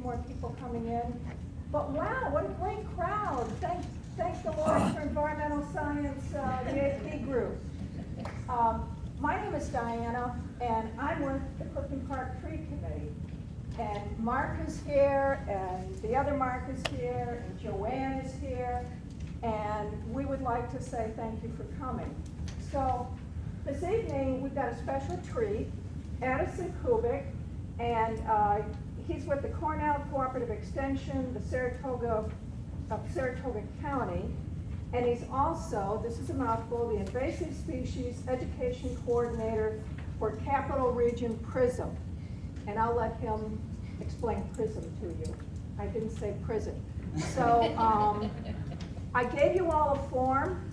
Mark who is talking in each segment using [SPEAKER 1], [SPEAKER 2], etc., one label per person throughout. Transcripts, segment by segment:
[SPEAKER 1] more people coming in. But wow, what a great crowd. Thanks the Lord for environmental science, the AP group. My name is Diana, and I'm with the Clifton Park Tree Committee. And Mark is here, and the other Mark is here, and Joanne is here. And we would like to say thank you for coming. So this evening, we've got a special treat, Addison Kublik, and he's with the Cornell Cooperative Extension, the Saratoga County, and he's also, this is a mouthful, the Invasive Species Education Coordinator for Capital Region PRISM. And I'll let him explain PRISM to you. I didn't say prison. So I gave you all a form,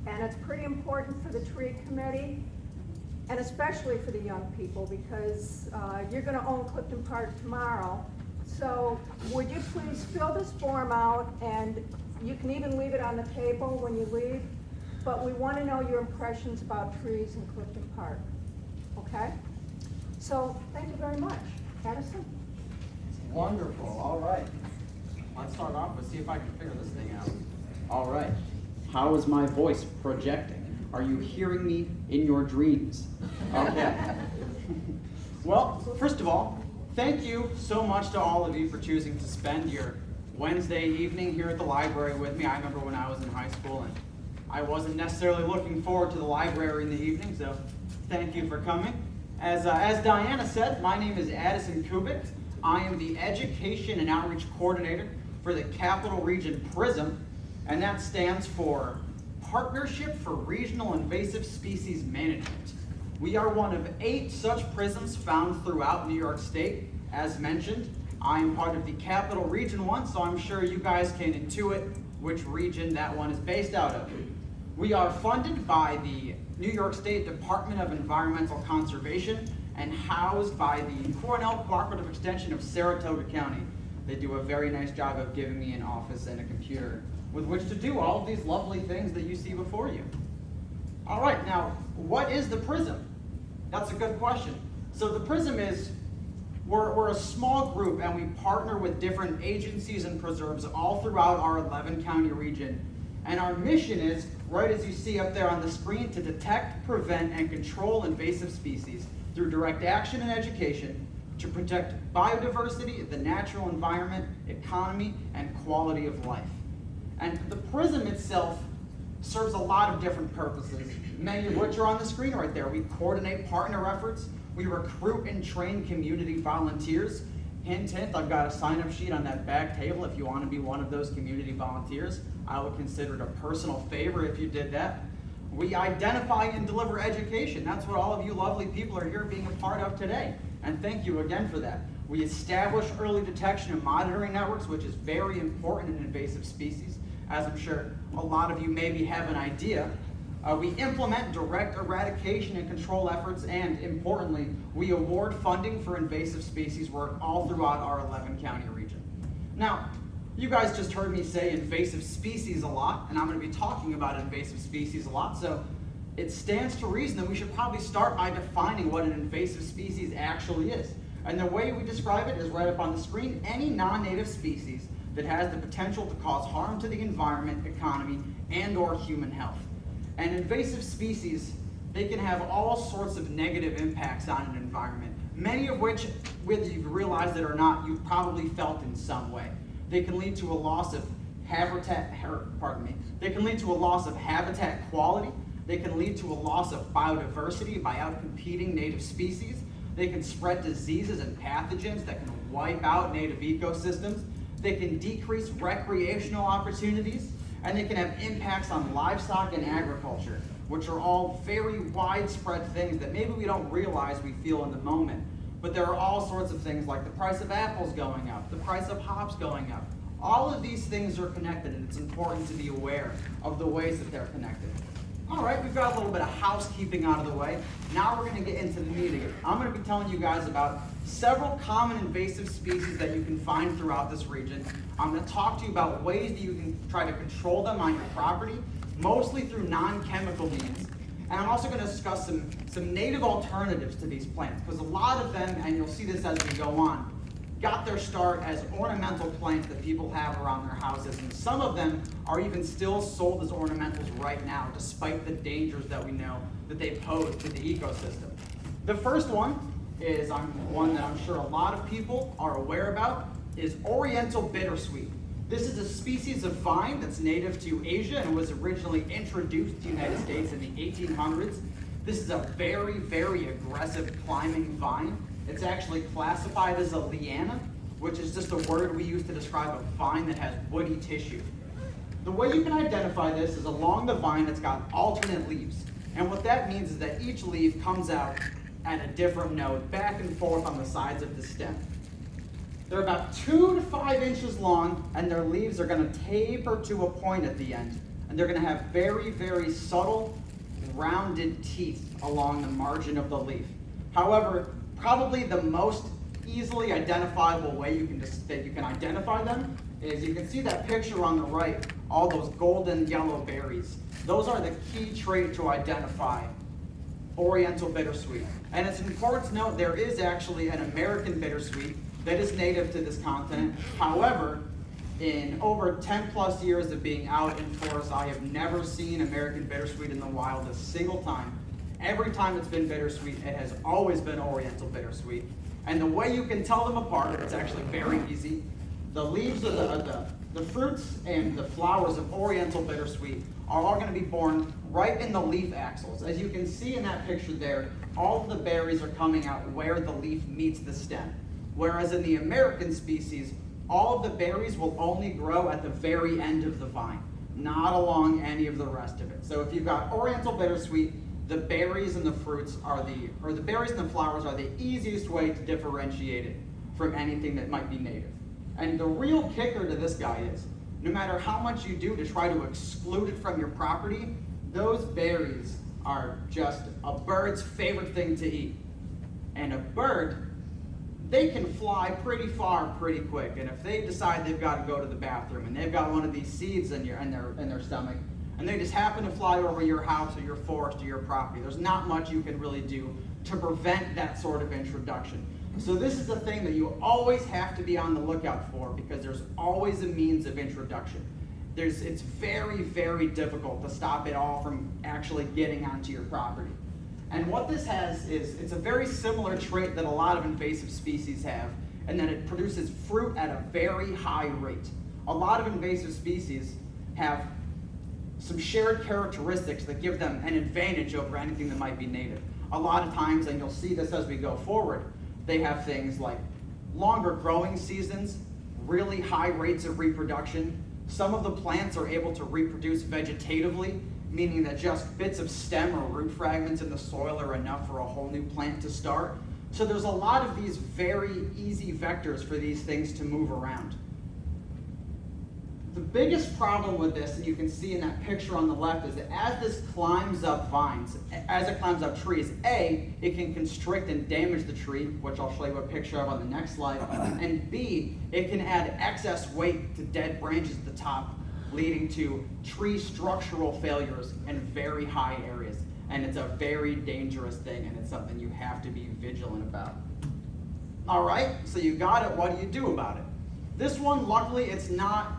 [SPEAKER 1] and it's pretty important for the tree committee, and especially for the young people, because you're going to own Clifton Park tomorrow. So would you please fill this form out, and you can even leave it on the table when you leave, but we want to know your impressions about trees in Clifton Park, okay? So thank you very much. Addison?
[SPEAKER 2] Wonderful, all right. Let's start off with see if I can figure this thing out. All right, how is my voice projecting? Are you hearing me in your dreams? Okay. Well, first of all, thank you so much to all of you for choosing to spend your Wednesday evening here at the library with me. I remember when I was in high school and I wasn't necessarily looking forward to the library in the evening, so thank you for coming. As Diana said, my name is Addison Kublik. I am the Education and Outreach Coordinator for the Capital Region PRISM, and that stands for Partnership for Regional Invasive Species Management. We are one of 8 such PRISMs found throughout New York State. As mentioned, I am part of the Capital Region one, so I'm sure you guys can intuit which region that one is based out of. We are funded by the New York State Department of Environmental Conservation and housed by the Cornell Cooperative Extension of Saratoga County. They do a very nice job of giving me an office and a computer with which to do all of these lovely things that you see before you. All right, now, what is the PRISM? That's a good question. So the PRISM is, we're a small group, and we partner with different agencies and preserves all throughout our 11-county region. And our mission is, right as you see up there on the screen, to detect, prevent, and control invasive species through direct action and education to protect biodiversity, the natural environment, economy, and quality of life. And the PRISM itself serves a lot of different purposes, many of which are on the screen right there. We coordinate partner efforts, we recruit and train community volunteers. Hint, hint, I've got a sign-up sheet on that back table if you want to be one of those community volunteers. I would consider it a personal favor if you did that. We identify and deliver education. That's what all of you lovely people are here being a part of today. And thank you again for that. We establish early detection and monitoring networks, which is very important in invasive species, as I'm sure a lot of you maybe have an idea. We implement direct eradication and control efforts, and importantly, we award funding for invasive species work all throughout our 11-county region. Now, you guys just heard me say invasive species a lot, and I'm going to be talking about invasive species a lot, so it stands to reason that we should probably start by defining what an invasive species actually is. And the way we describe it is right up on the screen: any non-native species that has the potential to cause harm to the environment, economy, and/or human health. And invasive species, they can have all sorts of negative impacts on an environment, many of which, whether you've realized it or not, you've probably felt in some way. They can lead to a loss of habitat, they can lead to a loss of habitat quality. They can lead to a loss of biodiversity by outcompeting native species. They can spread diseases and pathogens that can wipe out native ecosystems. They can decrease recreational opportunities, and they can have impacts on livestock and agriculture, which are all very widespread things that maybe we don't realize we feel in the moment. But there are all sorts of things like the price of apples going up, the price of hops going up. All of these things are connected, and it's important to be aware of the ways that they're connected. All right, we've got a little bit of housekeeping out of the way. Now we're going to get into the meat of it. I'm going to be telling you guys about several common invasive species that you can find throughout this region. I'm going to talk to you about ways that you can try to control them on your property, mostly through non-chemical means. And I'm also going to discuss some native alternatives to these plants, because a lot of them, and you'll see this as we go on, got their start as ornamental plants that people have around their houses, and some of them are even still sold as ornamentals right now, despite the dangers that we know that they pose to the ecosystem. The first one is one that I'm sure a lot of people are aware about, is Oriental Bittersweet. This is a species of vine that's native to Asia and was originally introduced to the United States in the 1800s. This is a very, very aggressive climbing vine. It's actually classified as a liana, which is just a word we use to describe a vine that has woody tissue. The way you can identify this is along the vine it's got alternate leaves. And what that means is that each leaf comes out at a different node, back and forth on the sides of the stem. They're about 2 to 5 inches long, and their leaves are going to taper to a point at the end. And they're going to have very, very subtle, rounded teeth along the margin of the leaf. However, probably the most easily identifiable way that you can identify them is you can see that picture on the right, all those golden yellow berries. Those are the key trait to identify Oriental Bittersweet. And it's important to note there is actually an American bittersweet that is native to this continent. However, in over 10 plus years of being out in forest, I have never seen American bittersweet in the wild a single time. Every time it's been bittersweet, it has always been Oriental Bittersweet. And the way you can tell them apart, it's actually very easy. The leaves of the fruits and the flowers of Oriental Bittersweet are all going to be born right in the leaf axils. As you can see in that picture there, all of the berries are coming out where the leaf meets the stem. Whereas in the American species, all of the berries will only grow at the very end of the vine, not along any of the rest of it. So if you've got Oriental Bittersweet, the berries and the fruits the berries and the flowers are the easiest way to differentiate it from anything that might be native. And the real kicker to this guy is, no matter how much you do to try to exclude it from your property, those berries are just a bird's favorite thing to eat. And a bird, they can fly pretty far pretty quick. And if they decide they've got to go to the bathroom and they've got one of these seeds in their stomach, and they just happen to fly over your house or your forest or your property, there's not much you can really do to prevent that sort of introduction. So this is the thing that you always have to be on the lookout for, because there's always a means of introduction. It's very, very difficult to stop it all from actually getting onto your property. And what this has is, it's a very similar trait that a lot of invasive species have, and that it produces fruit at a very high rate. A lot of invasive species have some shared characteristics that give them an advantage over anything that might be native. A lot of times, and you'll see this as we go forward, they have things like longer growing seasons, really high rates of reproduction. Some of the plants are able to reproduce vegetatively, meaning that just bits of stem or root fragments in the soil are enough for a whole new plant to start. So there's a lot of these very easy vectors for these things to move around. The biggest problem with this, and you can see in that picture on the left, is that as this climbs up vines, as it climbs up trees, A, it can constrict and damage the tree, which I'll show you a picture of on the next slide, and B, it can add excess weight to dead branches at the top, leading to tree structural failures in very high areas. And it's a very dangerous thing, and it's something you have to be vigilant about. All right, so you got it. What do you do about it? This one, luckily, it's not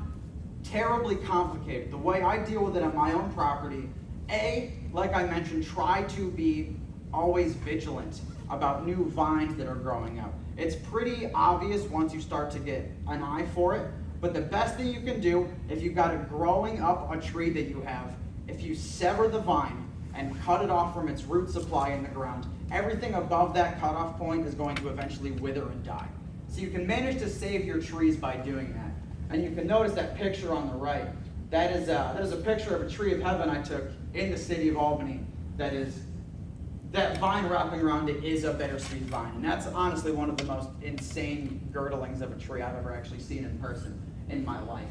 [SPEAKER 2] terribly complicated. The way I deal with it on my own property, A, like I mentioned, try to be always vigilant about new vines that are growing up. It's pretty obvious once you start to get an eye for it, but the best thing you can do, if you've got a growing up a tree that you have, if you sever the vine and cut it off from its root supply in the ground, everything above that cutoff point is going to eventually wither and die. So you can manage to save your trees by doing that. And you can notice that picture on the right. That is a picture of a tree of heaven I took in the city of Albany. That vine wrapping around it is a bittersweet vine. And that's honestly one of the most insane girdlings of a tree I've ever actually seen in person in my life.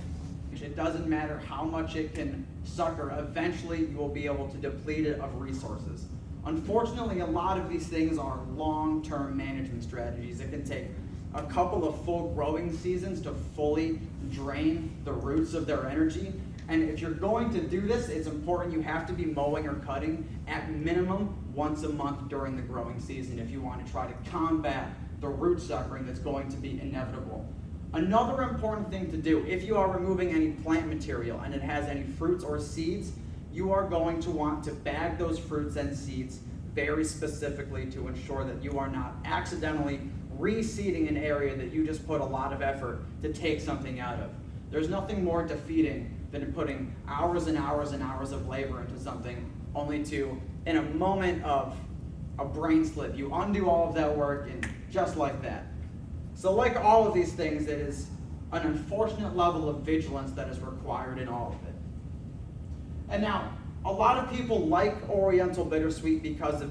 [SPEAKER 2] It doesn't matter how much it can sucker, eventually you will be able to deplete it of resources. Unfortunately, a lot of these things are long-term management strategies. It can take a couple of full growing seasons to fully drain the roots of their energy. And if you're going to do this, it's important you have to be mowing or cutting at minimum once a month during the growing season if you want to try to combat the root suckering that's going to be inevitable. Another important thing to do, if you are removing any plant material and it has any fruits or seeds, you are going to want to bag those fruits and seeds very specifically to ensure that you are not accidentally reseeding an area that you just put a lot of effort to take something out of. There's nothing more defeating than putting hours and hours and hours of labor into something only to, in a moment of a brain slip, you undo all of that work and just like that. So like all of these things, it is an unfortunate level of vigilance that is required in all of it. And now, a lot of people like Oriental Bittersweet because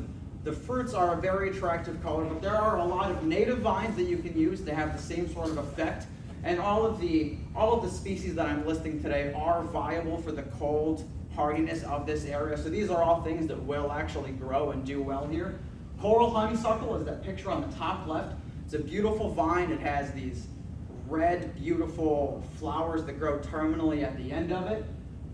[SPEAKER 2] the fruits are a very attractive color, but there are a lot of native vines that you can use to have the same sort of effect. And all of the species that I'm listing today are viable for the cold hardiness of this area. So these are all things that will actually grow and do well here. Coral honeysuckle is that picture on the top left. It's a beautiful vine. It has these red, beautiful flowers that grow terminally at the end of it.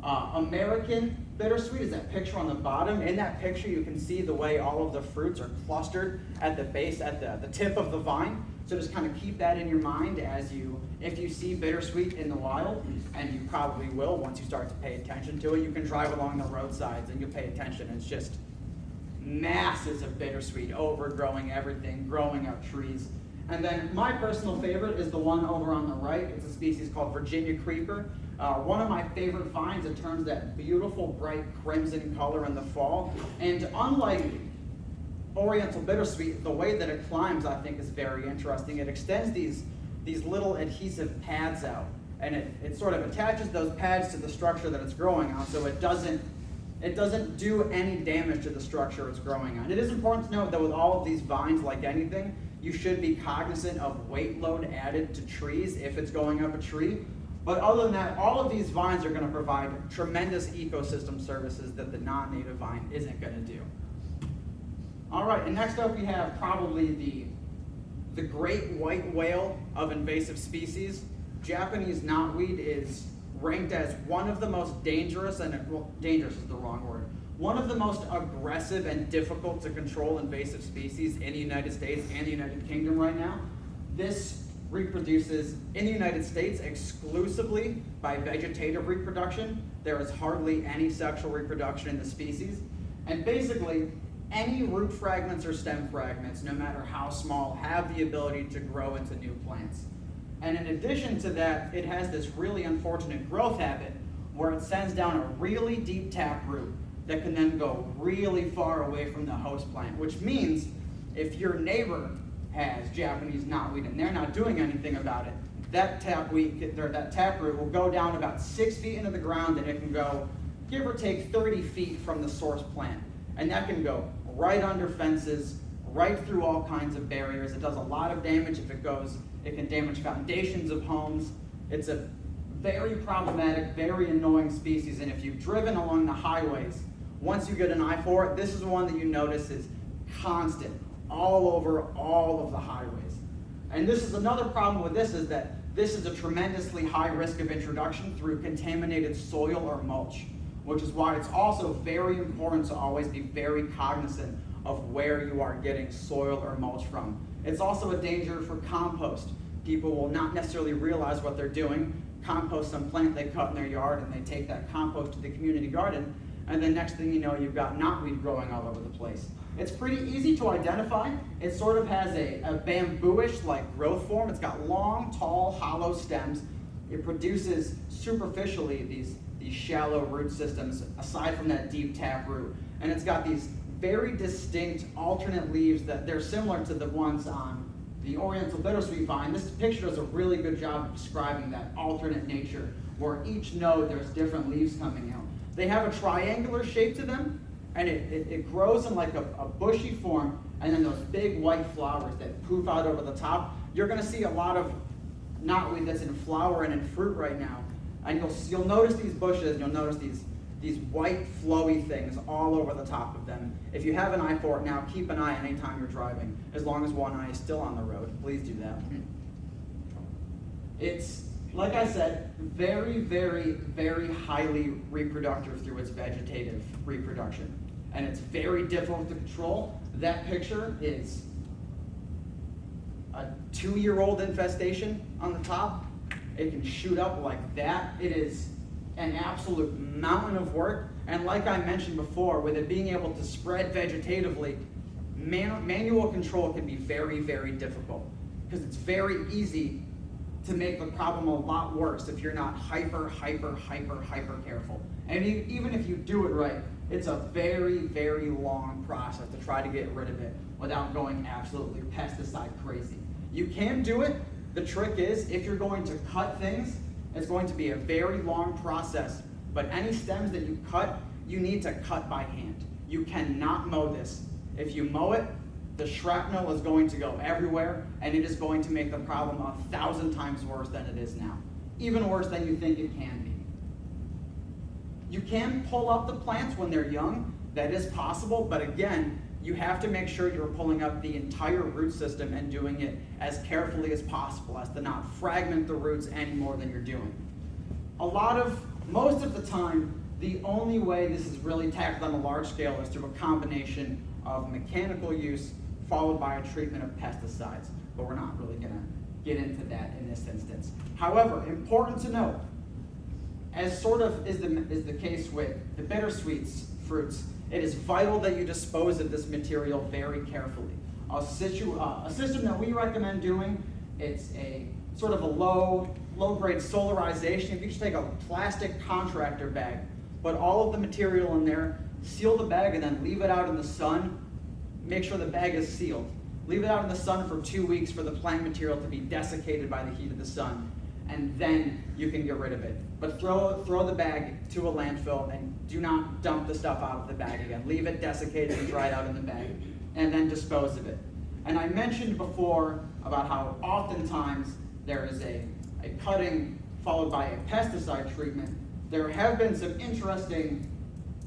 [SPEAKER 2] American Bittersweet is that picture on the bottom. In that picture, you can see the way all of the fruits are clustered at the base, at the tip of the vine. So just kind of keep that in your mind if you see bittersweet in the wild, and you probably will once you start to pay attention to it. You can drive along the roadsides and you'll pay attention. It's just masses of bittersweet overgrowing everything, growing up trees. And then my personal favorite is the one over on the right. It's a species called Virginia Creeper. One of my favorite vines. It turns that beautiful bright crimson color in the fall. And unlike Oriental Bittersweet, the way that it climbs, I think, is very interesting. It extends these little adhesive pads out, and it sort of attaches those pads to the structure that it's growing on, so it doesn't do any damage to the structure it's growing on. It is important to note that with all of these vines, like anything, you should be cognizant of weight load added to trees if it's going up a tree. But other than that, all of these vines are going to provide tremendous ecosystem services that the non-native vine isn't going to do. All right, and next up we have probably the great white whale of invasive species. Japanese knotweed is ranked as one of the most dangerous, and well, dangerous is the wrong word, one of the most aggressive and difficult to control invasive species in the United States and the United Kingdom right now. This reproduces in the United States exclusively by vegetative reproduction. There is hardly any sexual reproduction in the species. And basically, any root fragments or stem fragments, no matter how small, have the ability to grow into new plants. And in addition to that, it has this really unfortunate growth habit where it sends down a really deep taproot that can then go really far away from the host plant, which means if your neighbor has Japanese knotweed and they're not doing anything about it, that taproot will go down about 6 feet into the ground, and it can go, give or take, 30 feet from the source plant. And that can go right under fences, right through all kinds of barriers. It does a lot of damage. If it goes, it can damage foundations of homes. It's a very problematic, very annoying species, and if you've driven along the highways, once you get an eye for it, this is one that you notice is constant all over all of the highways. And this is another problem with this, is that this is a tremendously high risk of introduction through contaminated soil or mulch, which is why it's also very important to always be very cognizant of where you are getting soil or mulch from. It's also a danger for compost. People will not necessarily realize what they're doing, compost some plant they cut in their yard, and they take that compost to the community garden, and then next thing you know, you've got knotweed growing all over the place. It's pretty easy to identify. It sort of has a bamboo-ish like growth form. It's got long, tall, hollow stems. It produces superficially these shallow root systems aside from that deep taproot. And it's got these very distinct alternate leaves that they're similar to the ones on the Oriental Bittersweet vine. This picture does a really good job of describing that alternate nature, where each node there's different leaves coming out. They have a triangular shape to them, and it grows in like a bushy form, and then those big white flowers that poof out over the top. You're going to see a lot of knotweed that's in flower and in fruit right now, and you'll notice these bushes, you'll notice these white flowy things all over the top of them. If you have an eye for it now, keep an eye anytime you're driving, as long as one eye is still on the road. Please do that. It's, like I said, very, very, very highly reproductive through its vegetative reproduction. And it's very difficult to control. That picture is 2-year-old infestation on the top. It can shoot up like that. It is an absolute mountain of work. And like I mentioned before, with it being able to spread vegetatively, manual control can be very, very difficult because it's very easy to make the problem a lot worse if you're not hyper careful. And even if you do it right, it's a very, very long process to try to get rid of it without going absolutely pesticide crazy. You can do it. The trick is, if you're going to cut things, it's going to be a very long process, but any stems that you cut, you need to cut by hand. You cannot mow this. If you mow it, the shrapnel is going to go everywhere, and it is going to make the problem 1,000 times worse than it is now. Even worse than you think it can be. You can pull up the plants when they're young. That is possible, but again, you have to make sure you're pulling up the entire root system and doing it as carefully as possible, as to not fragment the roots any more than you're doing. Most of the time, the only way this is really tackled on a large scale is through a combination of mechanical use followed by a treatment of pesticides, but we're not really going to get into that in this instance. However, important to note, as sort of is the case with the bittersweet fruits, it is vital that you dispose of this material very carefully. A system that we recommend doing, it's a sort of a low-grade solarization. If you just take a plastic contractor bag, put all of the material in there, seal the bag, and then leave it out in the sun. Make sure the bag is sealed. Leave it out in the sun for 2 weeks for the plant material to be desiccated by the heat of the sun, and then you can get rid of it. But throw the bag to a landfill and do not dump the stuff out of the bag again. Leave it desiccated and dried out in the bag, and then dispose of it. And I mentioned before about how oftentimes there is a cutting followed by a pesticide treatment. There have been some interesting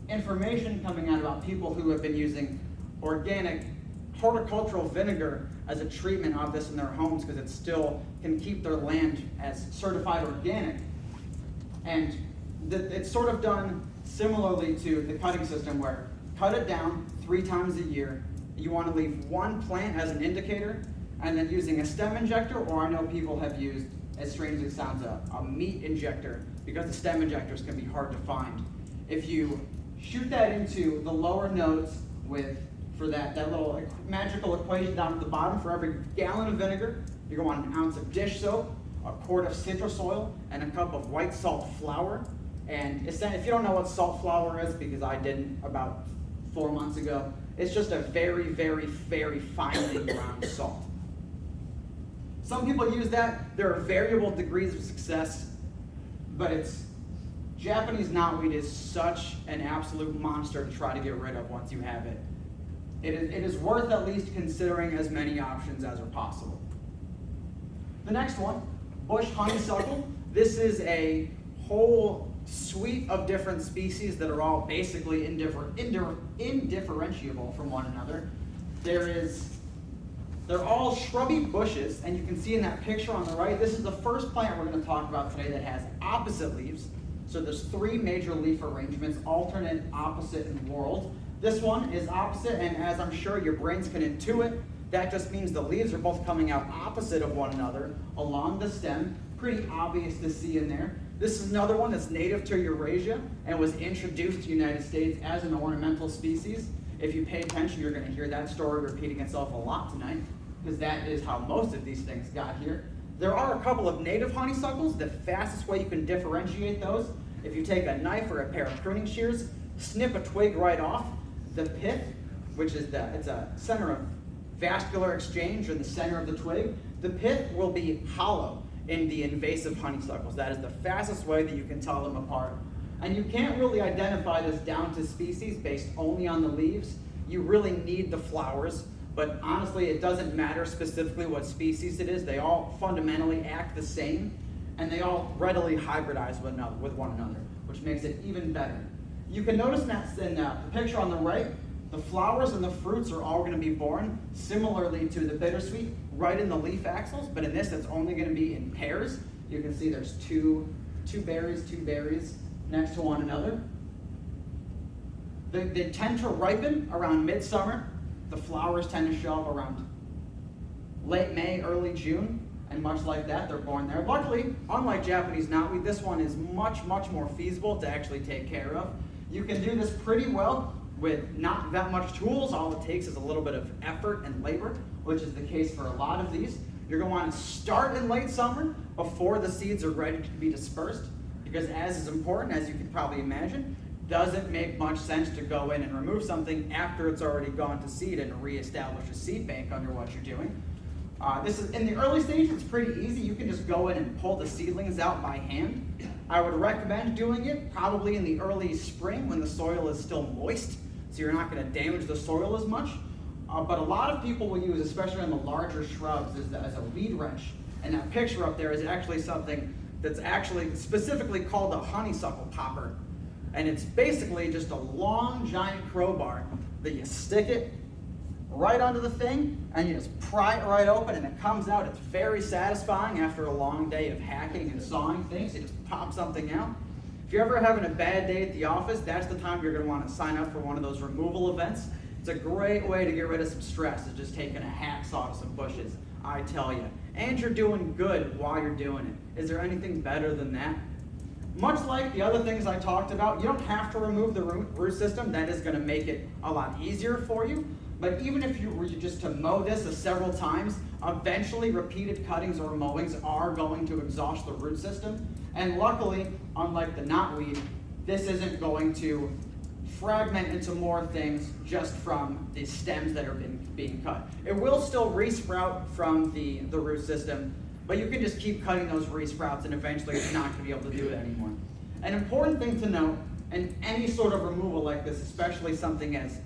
[SPEAKER 2] information coming out about people who have been using organic horticultural vinegar as a treatment of this in their homes because it still can keep their land as certified organic. And it's sort of done similarly to the cutting system, where cut it down 3 times a year. You want to leave one plant as an indicator, and then using a stem injector, or I know people have used, as strange as it sounds, a meat injector, because the stem injectors can be hard to find. If you shoot that into the lower nodes for that little magical equation down at the bottom, for every gallon of vinegar, you're going to want an ounce of dish soap, a quart of citrus oil, and a cup of white salt flour. And if you don't know what salt flour is, because I didn't about 4 months ago, it's just a very, very, very finely ground salt. Some people use that. There are variable degrees of success, but Japanese knotweed is such an absolute monster to try to get rid of once you have it. It is worth at least considering as many options as are possible. The next one, bush honeysuckle. This is a whole suite of different species that are all basically indifferentiable from one another. They're all shrubby bushes, and you can see in that picture on the right, this is the first plant we're going to talk about today that has opposite leaves. So there's 3 major leaf arrangements, alternate, opposite, and whorled. This one is opposite, and as I'm sure your brains can intuit, that just means the leaves are both coming out opposite of one another along the stem. Pretty obvious to see in there. This is another one that's native to Eurasia and was introduced to the United States as an ornamental species. If you pay attention, you're going to hear that story repeating itself a lot tonight, because that is how most of these things got here. There are a couple of native honeysuckles. The fastest way you can differentiate those, if you take a knife or a pair of pruning shears, snip a twig right off. The pith, which is it's a center of vascular exchange, or the center of the twig, the pith will be hollow in the invasive honeysuckles. That is the fastest way that you can tell them apart. And you can't really identify this down to species based only on the leaves. You really need the flowers, but honestly, it doesn't matter specifically what species it is. They all fundamentally act the same, and they all readily hybridize with one another, which makes it even better. You can notice that in the picture on the right, the flowers and the fruits are all going to be born similarly to the bittersweet, right in the leaf axils, but in this, it's only going to be in pairs. You can see there's two berries next to one another. They tend to ripen around midsummer. The flowers tend to show up around late May, early June, and much like that, they're born there. Luckily, unlike Japanese knotweed, this one is much more feasible to actually take care of. You can do this pretty well with not that much tools. All it takes is a little bit of effort and labor, which is the case for a lot of these. You're going to want to start in late summer before the seeds are ready to be dispersed, because as is important, as you can probably imagine, doesn't make much sense to go in and remove something after it's already gone to seed and reestablish a seed bank under what you're doing. This is in the early stage, it's pretty easy. You can just go in and pull the seedlings out by hand. I would recommend doing it probably in the early spring when the soil is still moist, so you're not going to damage the soil as much. But a lot of people will use, especially on the larger shrubs, as a weed wrench. And that picture up there is actually something that's actually specifically called a honeysuckle popper. And it's basically just a long, giant crowbar that you stick it right onto the thing, and you just pry it right open, and it comes out. It's very satisfying after a long day of hacking and sawing things. You just pop something out. If you're ever having a bad day at the office, that's the time you're going to want to sign up for one of those removal events. It's a great way to get rid of some stress, is just taking a hacksaw to some bushes, I tell you. And you're doing good while you're doing it. Is there anything better than that? Much like the other things I talked about, you don't have to remove the root system. That is going to make it a lot easier for you. But even if you were just to mow this several times, eventually repeated cuttings or mowings are going to exhaust the root system. And luckily, unlike the knotweed, this isn't going to fragment into more things just from the stems that are being cut. It will still re-sprout from the root system, but you can just keep cutting those re-sprouts, and eventually it's not going to be able to do it anymore. An important thing to note in any sort of removal like this, especially something as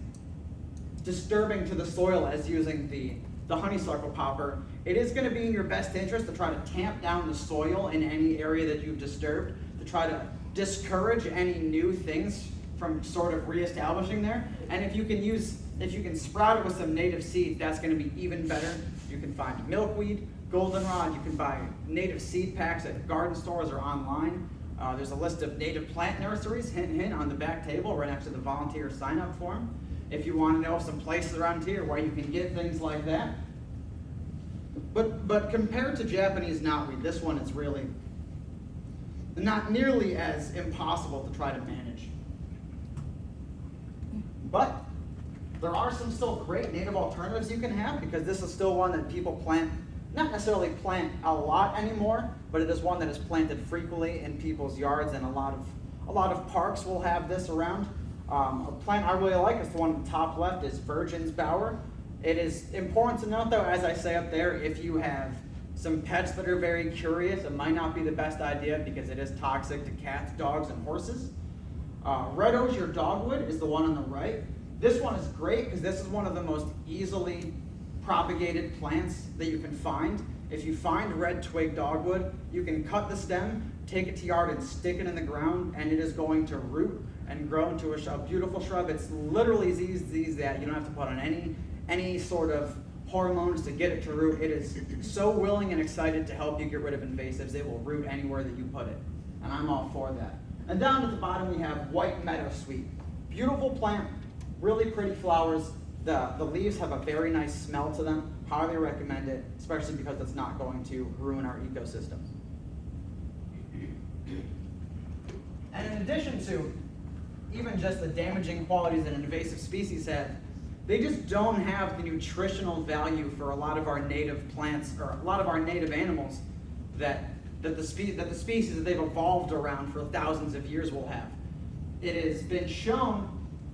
[SPEAKER 2] disturbing to the soil as using the honeysuckle popper, it is going to be in your best interest to try to tamp down the soil in any area that you've disturbed, to try to discourage any new things from sort of reestablishing there. And if you can sprout it with some native seeds, that's going to be even better. You can find milkweed, goldenrod. You can buy native seed packs at garden stores or online. There's a list of native plant nurseries, hint, on the back table right next to the volunteer sign-up form. If you want to know some places around here where you can get things like that. But compared to Japanese knotweed, this one is really not nearly as impossible to try to manage. But there are some still great native alternatives you can have, because this is still one that people plant, not necessarily plant a lot anymore, but it is one that is planted frequently in people's yards, and a lot of parks will have this around. A plant I really like is the one on the top left, is Virgin's Bower. It is important to note though, as I say up there, if you have some pets that are very curious, it might not be the best idea because it is toxic to cats, dogs, and horses. Red osier dogwood is the one on the right. This one is great because this is one of the most easily propagated plants that you can find. If you find red twig dogwood, you can cut the stem, take it to yard and stick it in the ground, and it is going to root and grow into a beautiful shrub. It's literally as easy as that. You don't have to put on any sort of hormones to get it to root. It is so willing and excited to help you get rid of invasives. It will root anywhere that you put it, and I'm all for that. And down at the bottom we have white meadowsweet. Beautiful plant, really pretty flowers. The leaves have a very nice smell to them. Highly recommend it, especially because it's not going to ruin our ecosystem. And in addition to even just the damaging qualities that an invasive species have, they just don't have the nutritional value for a lot of our native plants or a lot of our native animals that the species that they've evolved around for thousands of years will have. It has been shown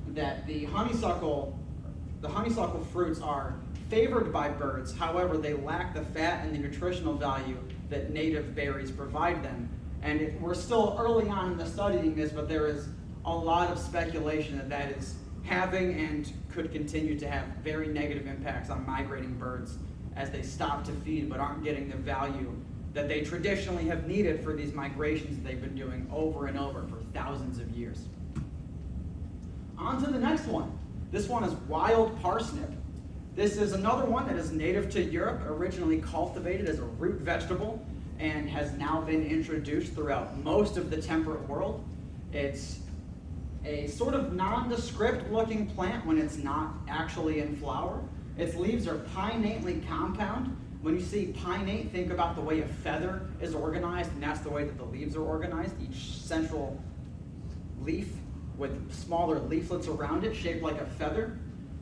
[SPEAKER 2] that the honeysuckle fruits are favored by birds. However, they lack the fat and the nutritional value that native berries provide them. And we're still early on in the studying this, but there is a lot of speculation that is having and could continue to have very negative impacts on migrating birds as they stop to feed but aren't getting the value that they traditionally have needed for these migrations that they've been doing over and over for thousands of years. On to the next one. This one is wild parsnip. This is another one that is native to Europe, originally cultivated as a root vegetable, and has now been introduced throughout most of the temperate world. It's a sort of nondescript looking plant when it's not actually in flower. Its leaves are pinnately compound, When you see pinnate, think about the way a feather is organized, and that's the way that the leaves are organized. Each central leaf with smaller leaflets around it, shaped like a feather.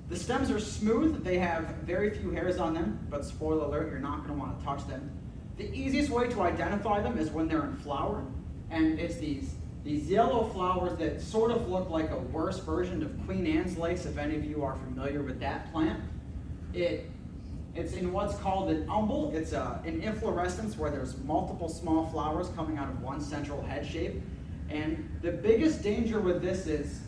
[SPEAKER 2] The stems are smooth. They have very few hairs on them, but spoiler alert, you're not going to want to touch them. The easiest way to identify them is when they're in flower, and it's these yellow flowers that sort of look like a worse version of Queen Anne's lace, if any of you are familiar with that plant. It's in what's called an umbel. It's an inflorescence where there's multiple small flowers coming out of one central head shape. And the biggest danger with this is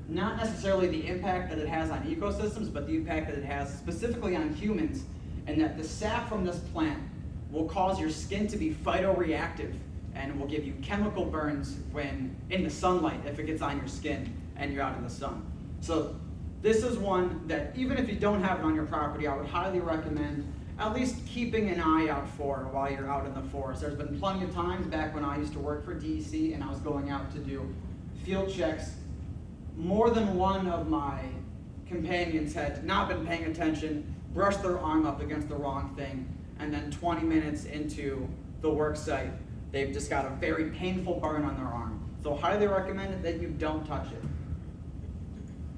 [SPEAKER 2] not necessarily the impact that it has on ecosystems, but the impact that it has specifically on humans, and that the sap from this plant will cause your skin to be phytoreactive and will give you chemical burns when in the sunlight if it gets on your skin and you're out in the sun. So this is one that even if you don't have it on your property, I would highly recommend at least keeping an eye out for while you're out in the forest. There's been plenty of times back when I used to work for DEC and I was going out to do field checks. More than one of my companions had not been paying attention, brushed their arm up against the wrong thing, and then 20 minutes into the work site, they've just got a very painful burn on their arm. So highly recommend that you don't touch it.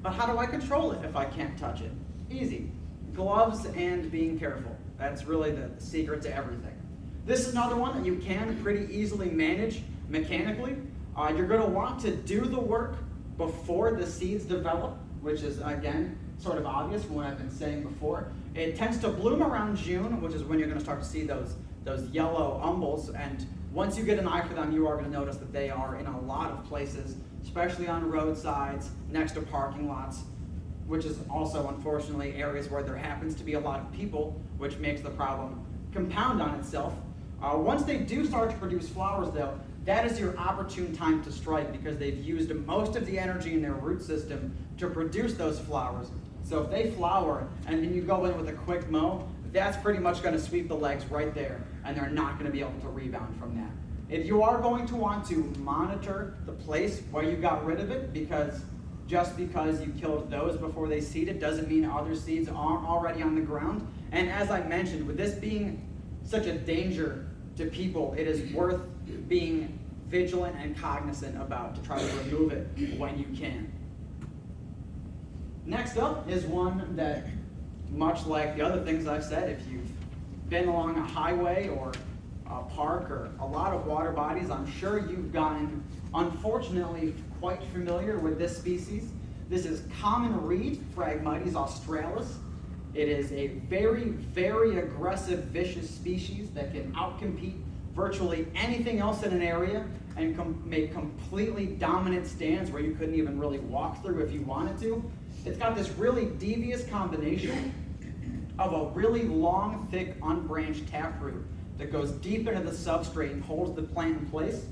[SPEAKER 2] But how do I control it if I can't touch it? Easy. Gloves and being careful. That's really the secret to everything. This is another one that you can pretty easily manage mechanically. You're going to want to do the work before the seeds develop, which is, again, sort of obvious from what I've been saying before. It tends to bloom around June, which is when you're going to start to see those yellow umbels, and once you get an eye for them, you are going to notice that they are in a lot of places, especially on roadsides, next to parking lots, which is also, unfortunately, areas where there happens to be a lot of people, which makes the problem compound on itself. Once they do start to produce flowers, though, that is your opportune time to strike because they've used most of the energy in their root system to produce those flowers. So if they flower and then you go in with a quick mow, that's pretty much going to sweep the legs right there, and they're not going to be able to rebound from that. If you are going to want to monitor the place where you got rid of it, because just because you killed those before they seeded doesn't mean other seeds aren't already on the ground. And as I mentioned, with this being such a danger to people, it is worth being vigilant and cognizant about to try to remove it when you can. Next up is one that, much like the other things I've said, if you've been along a highway or a park or a lot of water bodies, I'm sure you've gotten, unfortunately, quite familiar with this species. This is common reed, Phragmites australis. It is a very, very aggressive, vicious species that can outcompete virtually anything else in an area and make completely dominant stands where you couldn't even really walk through if you wanted to. It's got this really devious combination of a really long, thick, unbranched taproot that goes deep into the substrate and holds the plant in place,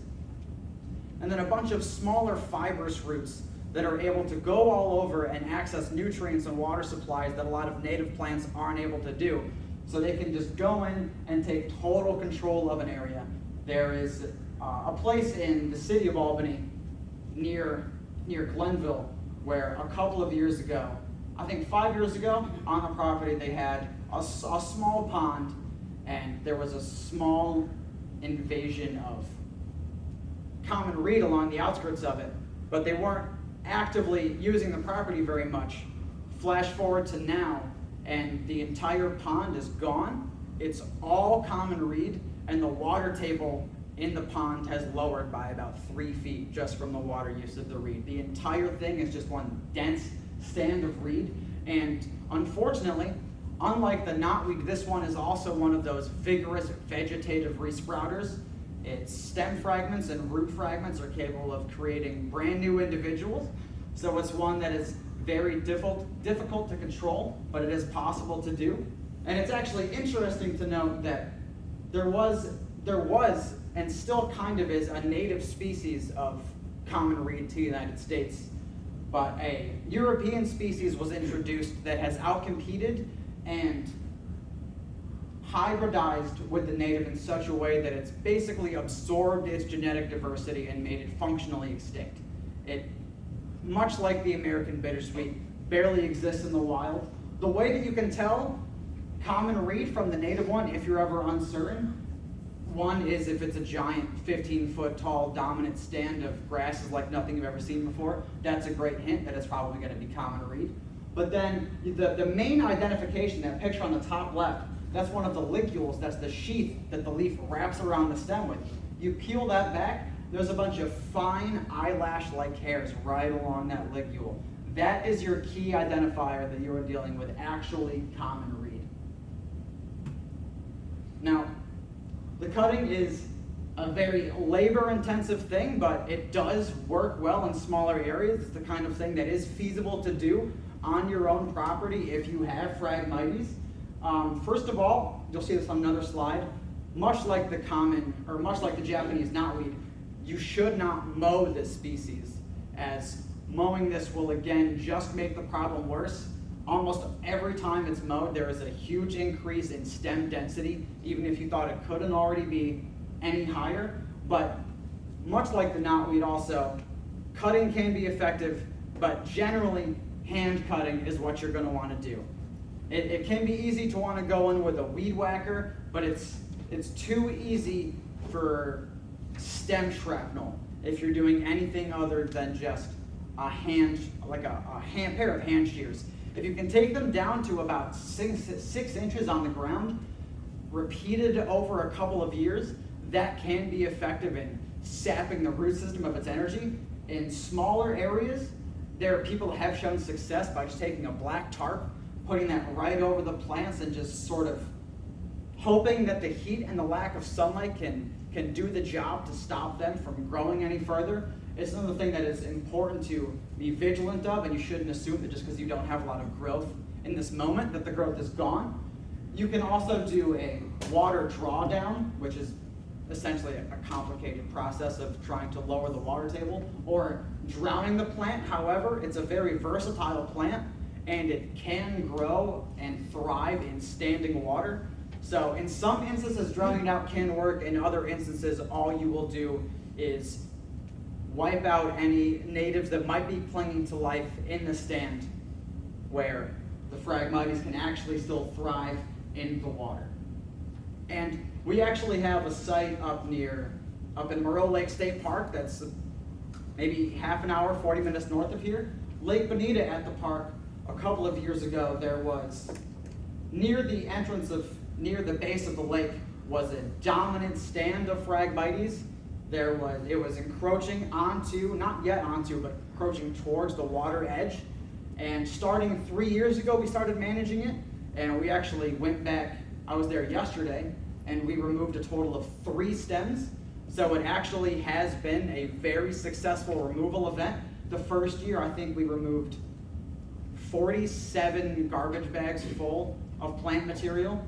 [SPEAKER 2] and then a bunch of smaller fibrous roots that are able to go all over and access nutrients and water supplies that a lot of native plants aren't able to do. So they can just go in and take total control of an area. There is a place in the city of Albany near Glenville where a couple of years ago, I think 5 years ago, on the property they had a small pond, and there was a small invasion of common reed along the outskirts of it, but they weren't actively using the property very much. Flash forward to now, and the entire pond is gone. It's all common reed, and the water table in the pond has lowered by about 3 feet just from the water use of the reed. The entire thing is just one dense stand of reed, and unfortunately, unlike the knotweed, this one is also one of those vigorous vegetative resprouters. Its stem fragments and root fragments are capable of creating brand new individuals, so it's one that is very difficult to control, but it is possible to do. And it's actually interesting to note that there was and still kind of is a native species of common reed to the United States, but a European species was introduced that has outcompeted and hybridized with the native in such a way that it's basically absorbed its genetic diversity and made it functionally extinct. It, much like the American bittersweet, barely exists in the wild. The way that you can tell Common reed from the native one, if you're ever uncertain. One is if it's a giant 15-foot tall dominant stand of grasses like nothing you've ever seen before. That's a great hint that it's probably going to be common reed. But then the main identification, that picture on the top left, that's one of the ligules, that's the sheath that the leaf wraps around the stem with. You peel that back, there's a bunch of fine eyelash-like hairs right along that ligule. That is your key identifier that you are dealing with actually common reed. Now, the cutting is a very labor-intensive thing, but it does work well in smaller areas. It's the kind of thing that is feasible to do on your own property if you have Phragmites. First of all, you'll see this on another slide, much like the Japanese knotweed, you should not mow this species, as mowing this will again just make the problem worse. Almost every time it's mowed, there is a huge increase in stem density, even if you thought it couldn't already be any higher. But much like the knotweed also, cutting can be effective, but generally hand cutting is what you're going to want to do. It can be easy to want to go in with a weed whacker, but it's too easy for stem shrapnel if you're doing anything other than just a pair of hand shears. If you can take them down to about 6 inches on the ground, repeated over a couple of years, that can be effective in sapping the root system of its energy. In smaller areas, there are people that have shown success by just taking a black tarp, putting that right over the plants and just sort of hoping that the heat and the lack of sunlight can do the job to stop them from growing any further. It's another thing that is important to be vigilant of, and you shouldn't assume that just because you don't have a lot of growth in this moment that the growth is gone. You can also do a water drawdown, which is essentially a complicated process of trying to lower the water table, or drowning the plant. However, it's a very versatile plant, and it can grow and thrive in standing water. So in some instances, drowning it out can work. In other instances, all you will do is wipe out any natives that might be clinging to life in the stand where the Phragmites can actually still thrive in the water. And we actually have a site up in Moreau Lake State Park that's maybe half an hour, 40 minutes north of here. Lake Bonita at the park, a couple of years ago, there was, near the base of the lake, was a dominant stand of Phragmites. It was encroaching onto, not yet onto, but encroaching towards the water edge. And starting 3 years ago, we started managing it, and we actually went back. I was there yesterday, and we removed a total of 3 stems. So it actually has been a very successful removal event. The first year, I think we removed 47 garbage bags full of plant material.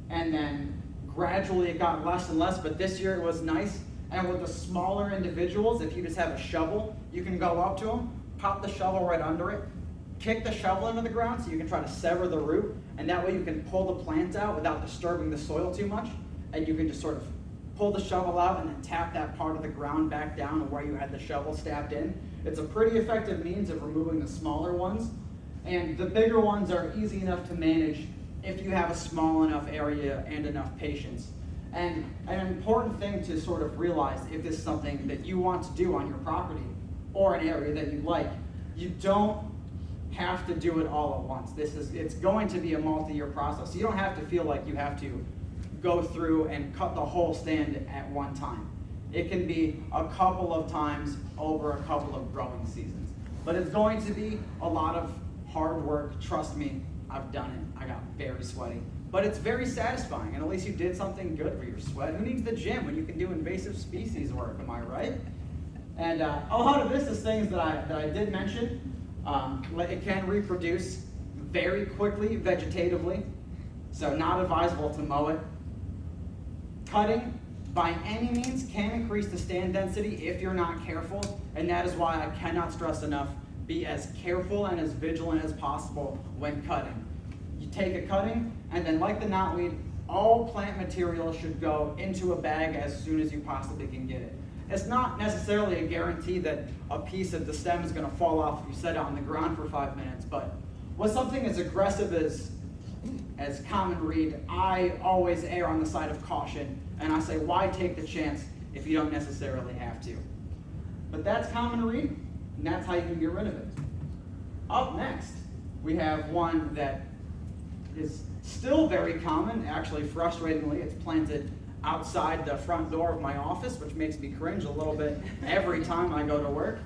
[SPEAKER 2] And then gradually it got less and less, but this year it was nice. And with the smaller individuals, if you just have a shovel, you can go up to them, pop the shovel right under it, kick the shovel into the ground so you can try to sever the root, and that way you can pull the plant out without disturbing the soil too much, and you can just sort of pull the shovel out and then tap that part of the ground back down where you had the shovel stabbed in. It's a pretty effective means of removing the smaller ones, and the bigger ones are easy enough to manage if you have a small enough area and enough patience. And an important thing to sort of realize, if this is something that you want to do on your property or an area that you like, you don't have to do it all at once. It's going to be a multi-year process. You don't have to feel like you have to go through and cut the whole stand at one time. It can be a couple of times over a couple of growing seasons. But it's going to be a lot of hard work. Trust me, I've done it. I got very sweaty. But it's very satisfying, and at least you did something good for your sweat. Who needs the gym when you can do invasive species work, am I right? And a lot of this is things that I did mention. It can reproduce very quickly vegetatively, so not advisable to mow it. Cutting, by any means, can increase the stand density if you're not careful, and that is why I cannot stress enough, be as careful and as vigilant as possible when cutting. You take a cutting, and then like the knotweed, all plant material should go into a bag as soon as you possibly can get it. It's not necessarily a guarantee that a piece of the stem is going to fall off if you set it on the ground for 5 minutes, but with something as aggressive as as common reed, I always err on the side of caution, and I say, why take the chance if you don't necessarily have to? But that's common reed, and that's how you can get rid of it. Up next, we have one that is still very common. Actually, frustratingly, it's planted outside the front door of my office, which makes me cringe a little bit every time I go to work.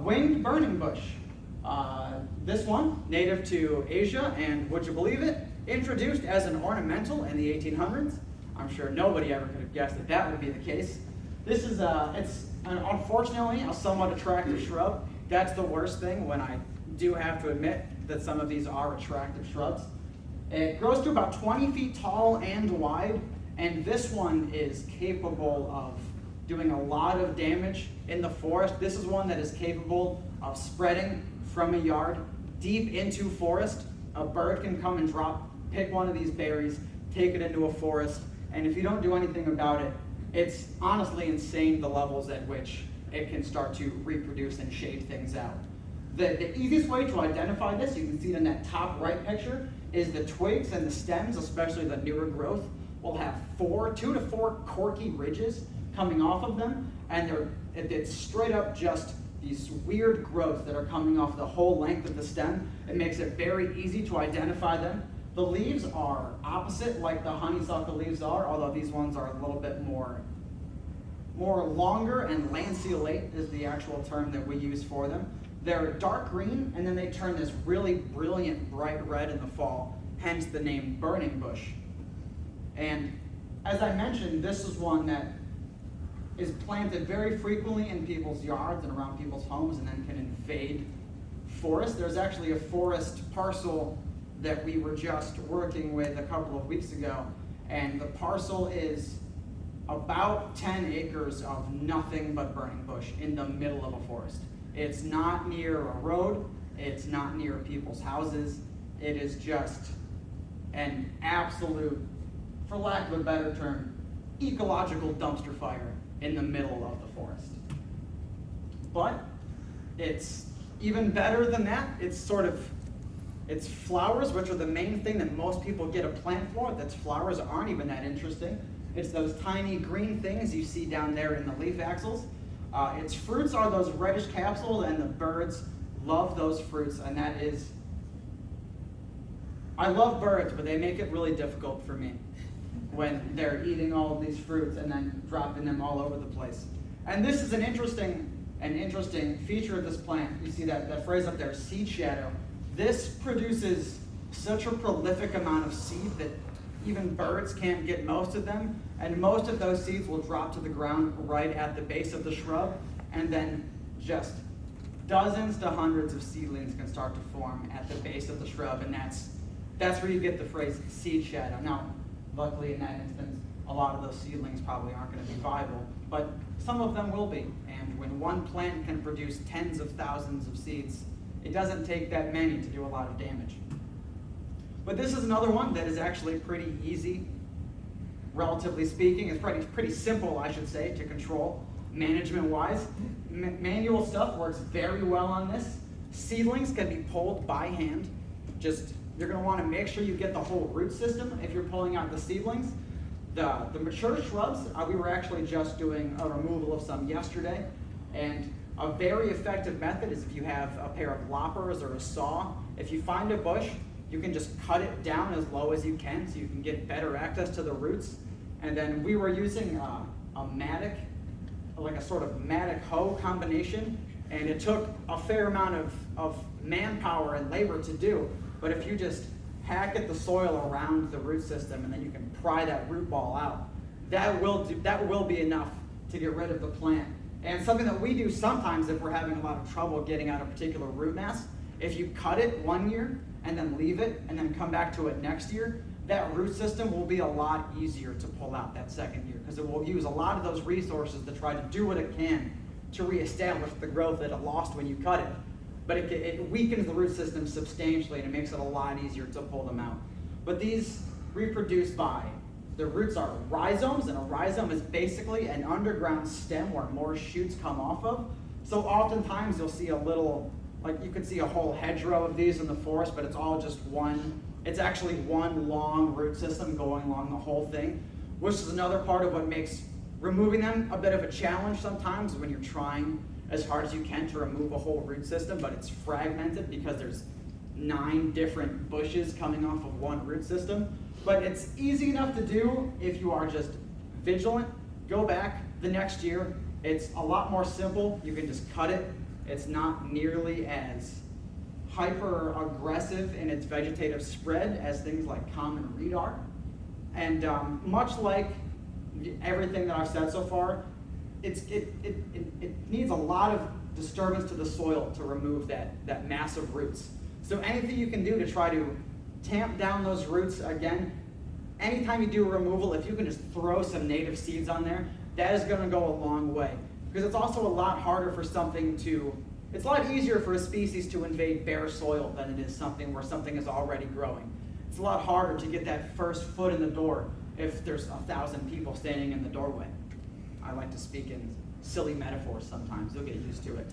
[SPEAKER 2] Winged burning bush. This one, native to Asia, and would you believe it, introduced as an ornamental in the 1800s. I'm sure nobody ever could have guessed that that would be the case. This is unfortunately a somewhat attractive shrub. That's the worst thing, when I do have to admit that some of these are attractive shrubs. It grows to about 20 feet tall and wide, and this one is capable of doing a lot of damage in the forest. This is one that is capable of spreading from a yard deep into forest. A bird can come and pick one of these berries, take it into a forest, and if you don't do anything about it, it's honestly insane the levels at which it can start to reproduce and shade things out. The easiest way to identify this, you can see it in that top right picture, is the twigs and the stems, especially the newer growth, will have 2 to 4 corky ridges coming off of them, and it's straight up just these weird growths that are coming off the whole length of the stem. It makes it very easy to identify them. The leaves are opposite like the honeysuckle leaves are, although these ones are a little bit more longer, and lanceolate is the actual term that we use for them. They're dark green, and then they turn this really brilliant bright red in the fall, hence the name burning bush. And as I mentioned, this is one that is planted very frequently in people's yards and around people's homes, and then can invade forest. There's actually a forest parcel that we were just working with a couple of weeks ago, and the parcel is about 10 acres of nothing but burning bush in the middle of a forest. It's not near a road, it's not near people's houses, it is just an absolute, for lack of a better term, ecological dumpster fire in the middle of the forest. But it's even better than that. It's flowers, which are the main thing that most people get a plant for. That's flowers aren't even that interesting. It's those tiny green things you see down there in the leaf axils. Its fruits are those reddish capsules, and the birds love those fruits, and I love birds, but they make it really difficult for me when they're eating all of these fruits and then dropping them all over the place. And this is an interesting feature of this plant. You see that phrase up there, seed shadow. This produces such a prolific amount of seed that even birds can't get most of them, and most of those seeds will drop to the ground right at the base of the shrub, and then just dozens to hundreds of seedlings can start to form at the base of the shrub, and that's where you get the phrase seed shadow. Now, luckily in that instance, a lot of those seedlings probably aren't going to be viable, but some of them will be, and when one plant can produce tens of thousands of seeds, it doesn't take that many to do a lot of damage. But this is another one that is actually pretty easy, relatively speaking. It's pretty simple, I should say, to control management-wise. Manual stuff works very well on this. Seedlings can be pulled by hand. You're going to want to make sure you get the whole root system if you're pulling out the seedlings. The mature shrubs, we were actually just doing a removal of some yesterday, and a very effective method is if you have a pair of loppers or a saw. If you find a bush, you can just cut it down as low as you can so you can get better access to the roots. And then we were using a mattock, like a sort of mattock hoe combination, and it took a fair amount of manpower and labor to do. But if you just hack at the soil around the root system and then you can pry that root ball out, that will be enough to get rid of the plant. And something that we do sometimes if we're having a lot of trouble getting out a particular root mass, if you cut it one year and then leave it and then come back to it next year, that root system will be a lot easier to pull out that second year, because it will use a lot of those resources to try to do what it can to reestablish the growth that it lost when you cut it. But it weakens the root system substantially, and it makes it a lot easier to pull them out. But these reproduce by, the roots are rhizomes, and a rhizome is basically an underground stem where more shoots come off of. So oftentimes you'll see a little, like you could see a whole hedgerow of these in the forest, but it's all just one It's actually one long root system going along the whole thing, which is another part of what makes removing them a bit of a challenge sometimes when you're trying as hard as you can to remove a whole root system, but it's fragmented because there's 9 different bushes coming off of one root system. But it's easy enough to do if you are just vigilant. Go back the next year. It's a lot more simple. You can just cut it. It's not nearly as hyper aggressive in its vegetative spread as things like common reed are. And much like everything that I've said so far, it needs a lot of disturbance to the soil to remove that mass of roots. So anything you can do to try to tamp down those roots, again, anytime you do a removal, if you can just throw some native seeds on there, that is going to go a long way. Because it's also a lot harder for something to, it's a lot easier for a species to invade bare soil than it is something where something is already growing. It's a lot harder to get that first foot in the door if there's 1,000 people standing in the doorway. I like to speak in silly metaphors sometimes. You'll get used to it.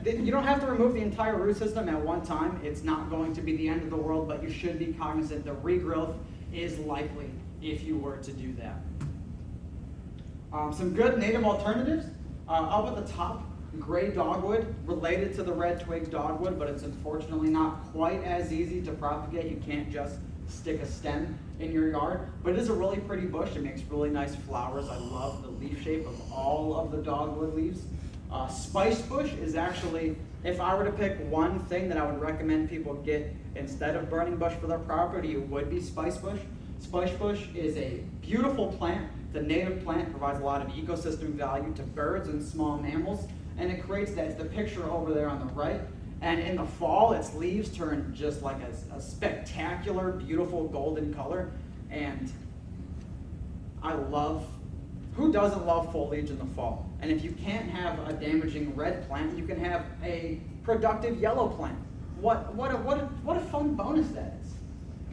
[SPEAKER 2] You don't have to remove the entire root system at one time. It's not going to be the end of the world, but you should be cognizant the regrowth is likely if you were to do that. Some good native alternatives. Up at the top, gray dogwood, related to the red twigs dogwood, but it's unfortunately not quite as easy to propagate. You can't just stick a stem in your yard, but it is a really pretty bush. It makes really nice flowers. I love the leaf shape of all of the dogwood leaves. Spice bush is actually, if I were to pick one thing that I would recommend people get instead of burning bush for their property, it would be spice bush. Spice bush is a beautiful plant. The native plant provides a lot of ecosystem value to birds and small mammals, and it creates that. It's the picture over there on the right. And in the fall, its leaves turn just like a spectacular, beautiful golden color. And I love, who doesn't love foliage in the fall? And if you can't have a damaging red plant, you can have a productive yellow plant. What a fun bonus that is.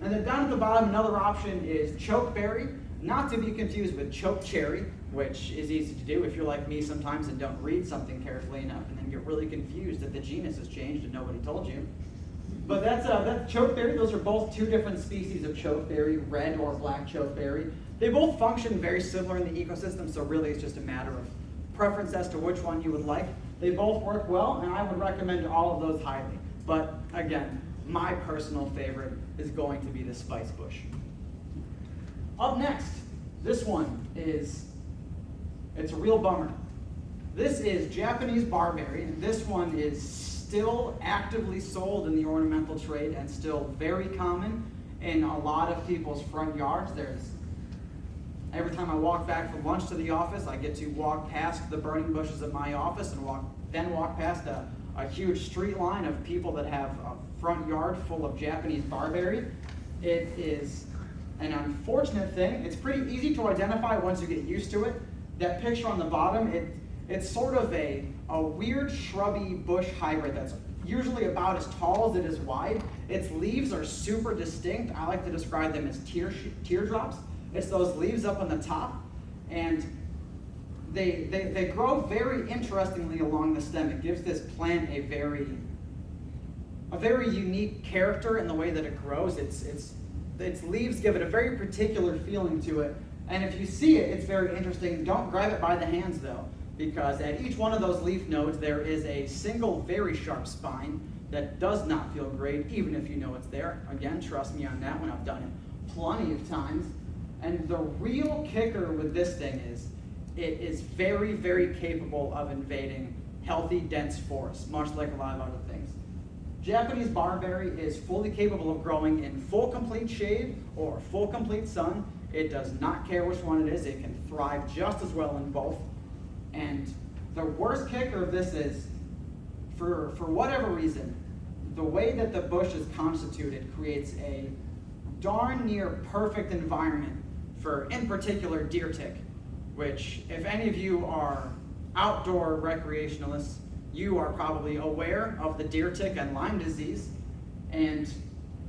[SPEAKER 2] And then down at the bottom, another option is chokeberry, not to be confused with chokecherry, which is easy to do if you're like me sometimes and don't read something carefully enough and then get really confused that the genus has changed and nobody told you. But that's chokeberry. Those are both 2 different species of chokeberry, red or black chokeberry. They both function very similar in the ecosystem, so really it's just a matter of preference as to which one you would like. They both work well, and I would recommend all of those highly. But again, my personal favorite is going to be the spice bush. Up next, this one is, it's a real bummer. This is Japanese barberry, and this one is still actively sold in the ornamental trade and still very common in a lot of people's front yards. Every time I walk back from lunch to the office, I get to walk past the burning bushes of my office and walk past a huge street line of people that have a front yard full of Japanese barberry. It is an unfortunate thing. It's pretty easy to identify once you get used to it. That picture on the bottom, it's sort of a weird shrubby bush hybrid that's usually about as tall as it is wide. Its leaves are super distinct. I like to describe them as teardrops. It's those leaves up on the top, and they grow very interestingly along the stem. It gives this plant a very unique character in the way that it grows. Its leaves give it a very particular feeling to it, and if you see it, it's very interesting. Don't grab it by the hands though, because at each one of those leaf nodes there is a single very sharp spine that does not feel great, even if you know it's there. Again, trust me on that one. I've done it plenty of times. And the real kicker with this thing is it is very, very capable of invading healthy, dense forests, much like a lot of other things. Japanese barberry is fully capable of growing in full complete shade or full complete sun. It does not care which one it is. It can thrive just as well in both. And the worst kicker of this is, for whatever reason, the way that the bush is constituted creates a darn near perfect environment for, in particular, deer tick, which, if any of you are outdoor recreationalists, you are probably aware of the deer tick and Lyme disease. And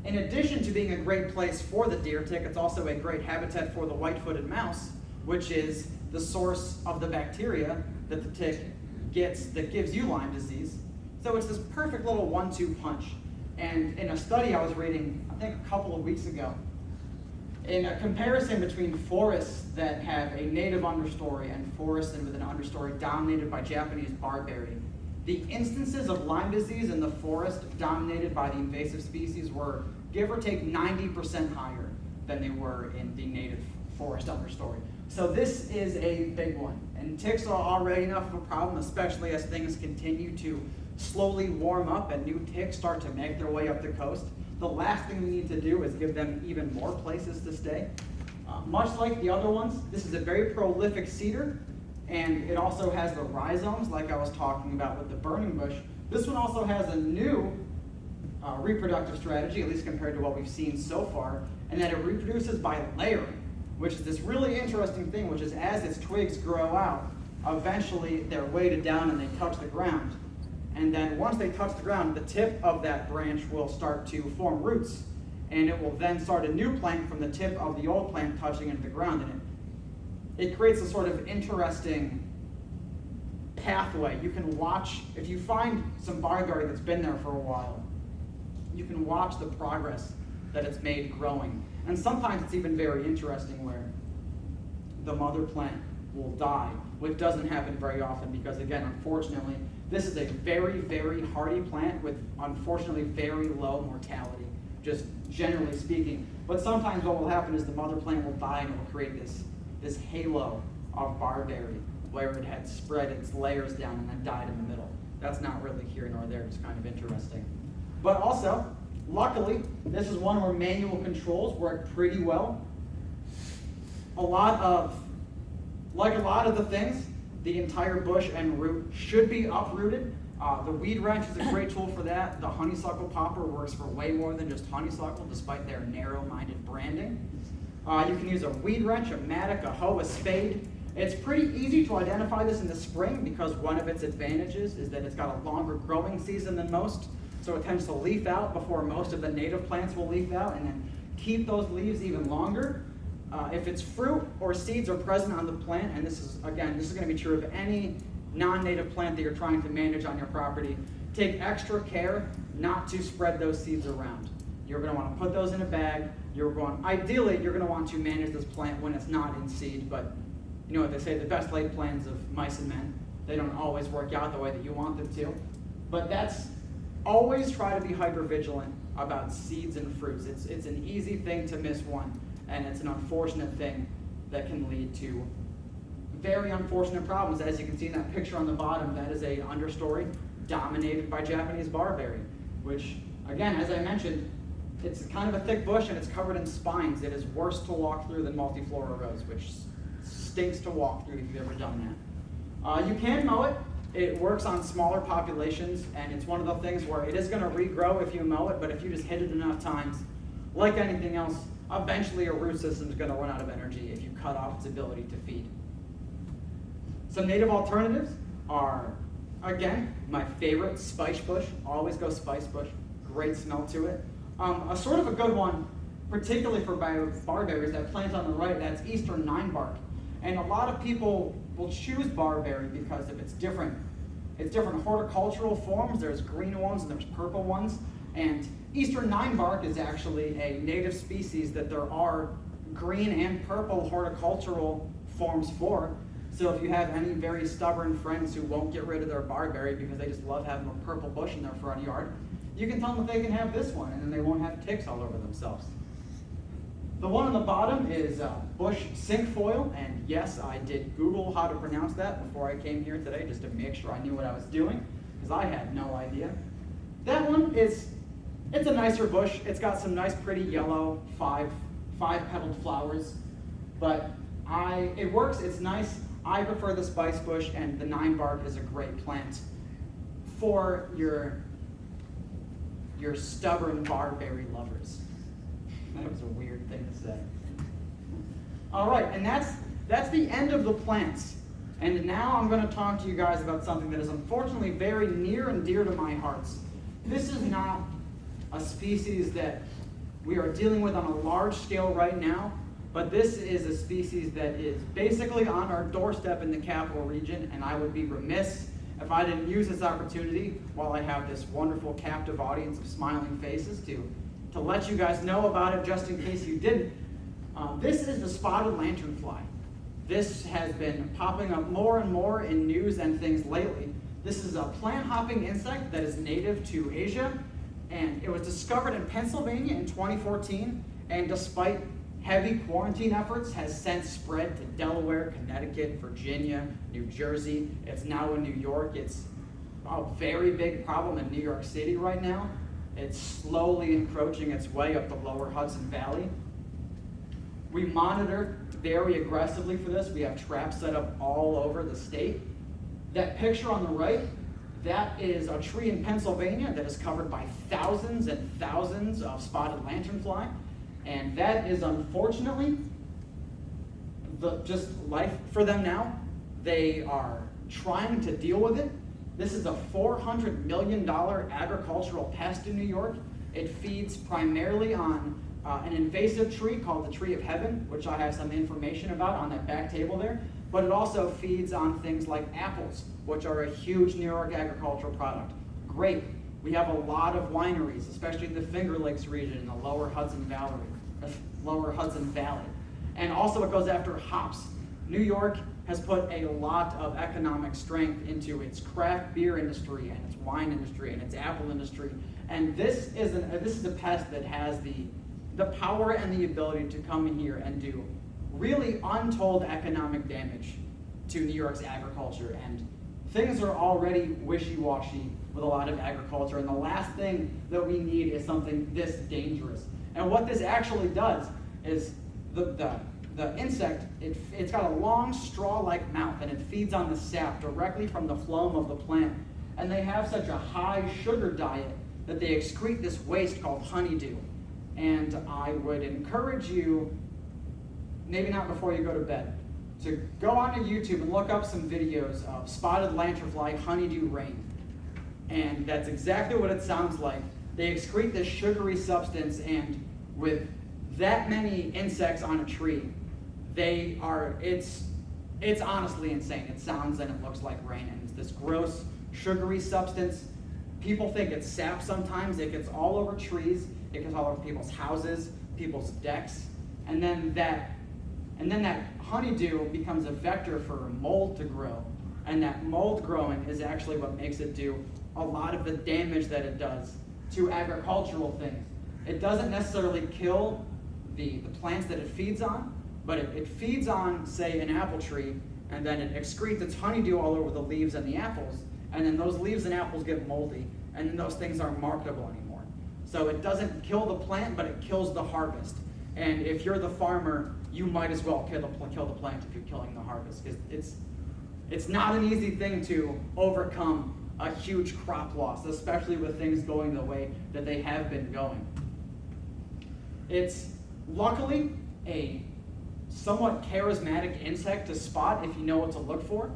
[SPEAKER 2] in addition to being a great place for the deer tick, it's also a great habitat for the white-footed mouse, which is the source of the bacteria that the tick gets that gives you Lyme disease. So it's this perfect little 1-2 punch. And in a study I was reading, I think a couple of weeks ago, in a comparison between forests that have a native understory and forests with an understory dominated by Japanese barberry, the instances of Lyme disease in the forest dominated by the invasive species were, give or take, 90% higher than they were in the native forest understory. So this is a big one. And ticks are already enough of a problem, especially as things continue to slowly warm up and new ticks start to make their way up the coast. The last thing we need to do is give them even more places to stay. Much like the other ones, this is a very prolific cedar, and it also has the rhizomes, like I was talking about with the burning bush. This one also has a new reproductive strategy, at least compared to what we've seen so far, and that it reproduces by layering, which is this really interesting thing, which is as its twigs grow out, eventually they're weighted down and they touch the ground. And then once they touch the ground, the tip of that branch will start to form roots. And it will then start a new plant from the tip of the old plant touching into the ground. And it creates a sort of interesting pathway. You can watch, if you find some barberry that's been there for a while, you can watch the progress that it's made growing. And sometimes it's even very interesting where the mother plant will die, which doesn't happen very often because, again, unfortunately, this is a very, very hardy plant with, unfortunately, very low mortality, just generally speaking. But sometimes what will happen is the mother plant will die and it will create this halo of barberry where it had spread its layers down and then died in the middle. That's not really here nor there, it's kind of interesting. But also, luckily, this is one where manual controls work pretty well. Like a lot of the things, the entire bush and root should be uprooted. The weed wrench is a great tool for that. The honeysuckle popper works for way more than just honeysuckle, despite their narrow-minded branding. You can use a weed wrench, a mattock, a hoe, a spade. It's pretty easy to identify this in the spring because one of its advantages is that it's got a longer growing season than most, so it tends to leaf out before most of the native plants will leaf out and then keep those leaves even longer. If it's fruit or seeds are present on the plant, and this is going to be true of any non-native plant that you're trying to manage on your property, take extra care not to spread those seeds around. You're going to want to put those in a bag. Ideally, you're going to want to manage this plant when it's not in seed, but you know what they say, the best laid plans of mice and men, they don't always work out the way that you want them to. But always try to be hyper vigilant about seeds and fruits. It's an easy thing to miss one. And it's an unfortunate thing that can lead to very unfortunate problems. As you can see in that picture on the bottom, that is a understory dominated by Japanese barberry, which, again, as I mentioned, it's kind of a thick bush and it's covered in spines. It is worse to walk through than multiflora rose, which stinks to walk through if you've ever done that. You can mow it. It works on smaller populations, and it's one of the things where it is going to regrow if you mow it, but if you just hit it enough times, like anything else, eventually a root system is going to run out of energy if you cut off its ability to feed. Some native alternatives are, again, my favorite, spice bush. Always go spice bush. Great smell to it. A sort of a good one, particularly for barberries, that plant on the right, that's eastern ninebark. And a lot of people will choose barberry because of its different horticultural forms. There's green ones and there's purple ones. And eastern ninebark is actually a native species that there are green and purple horticultural forms for. So if you have any very stubborn friends who won't get rid of their barberry because they just love having a purple bush in their front yard, you can tell them that they can have this one and then they won't have ticks all over themselves. The one on the bottom is bush cinquefoil, and yes, I did Google how to pronounce that before I came here today just to make sure I knew what I was doing, because I had no idea. That one it's a nicer bush. It's got some nice pretty yellow five-petaled flowers, but it works, it's nice. I prefer the spice bush, and the ninebark is a great plant for your stubborn barberry lovers. That was a weird thing to say. All right, and that's the end of the plants. And now I'm going to talk to you guys about something that is unfortunately very near and dear to my heart. This is not a species that we are dealing with on a large scale right now, but this is a species that is basically on our doorstep in the capital region, and I would be remiss if I didn't use this opportunity while I have this wonderful captive audience of smiling faces to let you guys know about it just in case you didn't. This is the spotted lanternfly. This has been popping up more and more in news and things lately. This is a plant-hopping insect that is native to Asia, and it was discovered in Pennsylvania in 2014, and despite heavy quarantine efforts, has since spread to Delaware, Connecticut, Virginia, New Jersey. It's now in New York. It's a very big problem in New York City right now. It's slowly encroaching its way up the lower Hudson Valley. We monitor very aggressively for this. We have traps set up all over the state. That picture on the right, that is a tree in Pennsylvania that is covered by thousands and thousands of spotted lanternfly. And that is unfortunately just life for them now. They are trying to deal with it. This is a $400 million agricultural pest in New York. It feeds primarily on an invasive tree called the tree of heaven, which I have some information about on that back table there. But it also feeds on things like apples, which are a huge New York agricultural product. Grape. We have a lot of wineries, especially in the Finger Lakes region in the lower Hudson Valley. And also it goes after hops. New York has put a lot of economic strength into its craft beer industry and its wine industry and its apple industry. And this is a pest that has the power and the ability to come in here and do really untold economic damage to New York's agriculture. And things are already wishy-washy with a lot of agriculture, and the last thing that we need is something this dangerous. And what this actually does is the insect, it's got a long straw-like mouth, and it feeds on the sap directly from the phloem of the plant. And they have such a high sugar diet that they excrete this waste called honeydew. And I would encourage you, maybe not before you go to bed, to go onto YouTube and look up some videos of spotted lanternfly honeydew rain. And that's exactly what it sounds like. They excrete this sugary substance, and with that many insects on a tree, it's honestly insane. It sounds and it looks like rain, and it's this gross sugary substance. People think it's sap sometimes. It gets all over trees. It gets all over people's houses, people's decks, and then that honeydew becomes a vector for mold to grow. And that mold growing is actually what makes it do a lot of the damage that it does to agricultural things. It doesn't necessarily kill the plants that it feeds on, but it feeds on, say, an apple tree, and then it excretes its honeydew all over the leaves and the apples, and then those leaves and apples get moldy, and then those things aren't marketable anymore. So it doesn't kill the plant, but it kills the harvest. And if you're the farmer, you might as well kill the plant if you're killing the harvest, because it's not an easy thing to overcome a huge crop loss, especially with things going the way that they have been going. It's luckily a somewhat charismatic insect to spot if you know what to look for.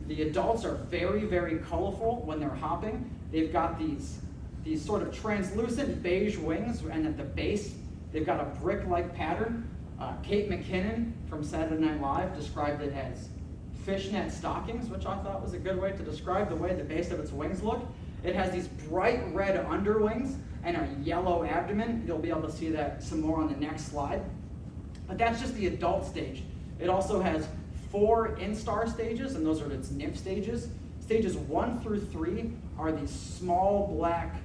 [SPEAKER 2] The adults are very, very colorful when they're hopping. They've got these sort of translucent beige wings, and at the base, they've got a brick-like pattern. Kate McKinnon from Saturday Night Live described it as fishnet stockings, which I thought was a good way to describe the way the base of its wings look. It has these bright red underwings and a yellow abdomen. You'll be able to see that some more on the next slide. But that's just the adult stage. It also has 4 instar stages, and those are its nymph stages. Stages 1 through 3 are these small black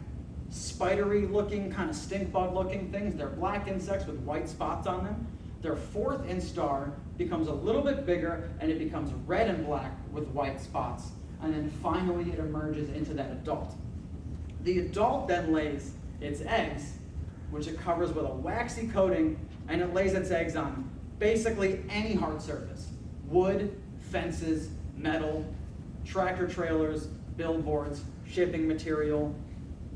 [SPEAKER 2] spidery looking, kind of stink bug looking things. They're black insects with white spots on them. Their 4th instar becomes a little bit bigger, and it becomes red and black with white spots. And then finally it emerges into that adult. The adult then lays its eggs, which it covers with a waxy coating, and it lays its eggs on basically any hard surface. Wood, fences, metal, tractor trailers, billboards, shipping material.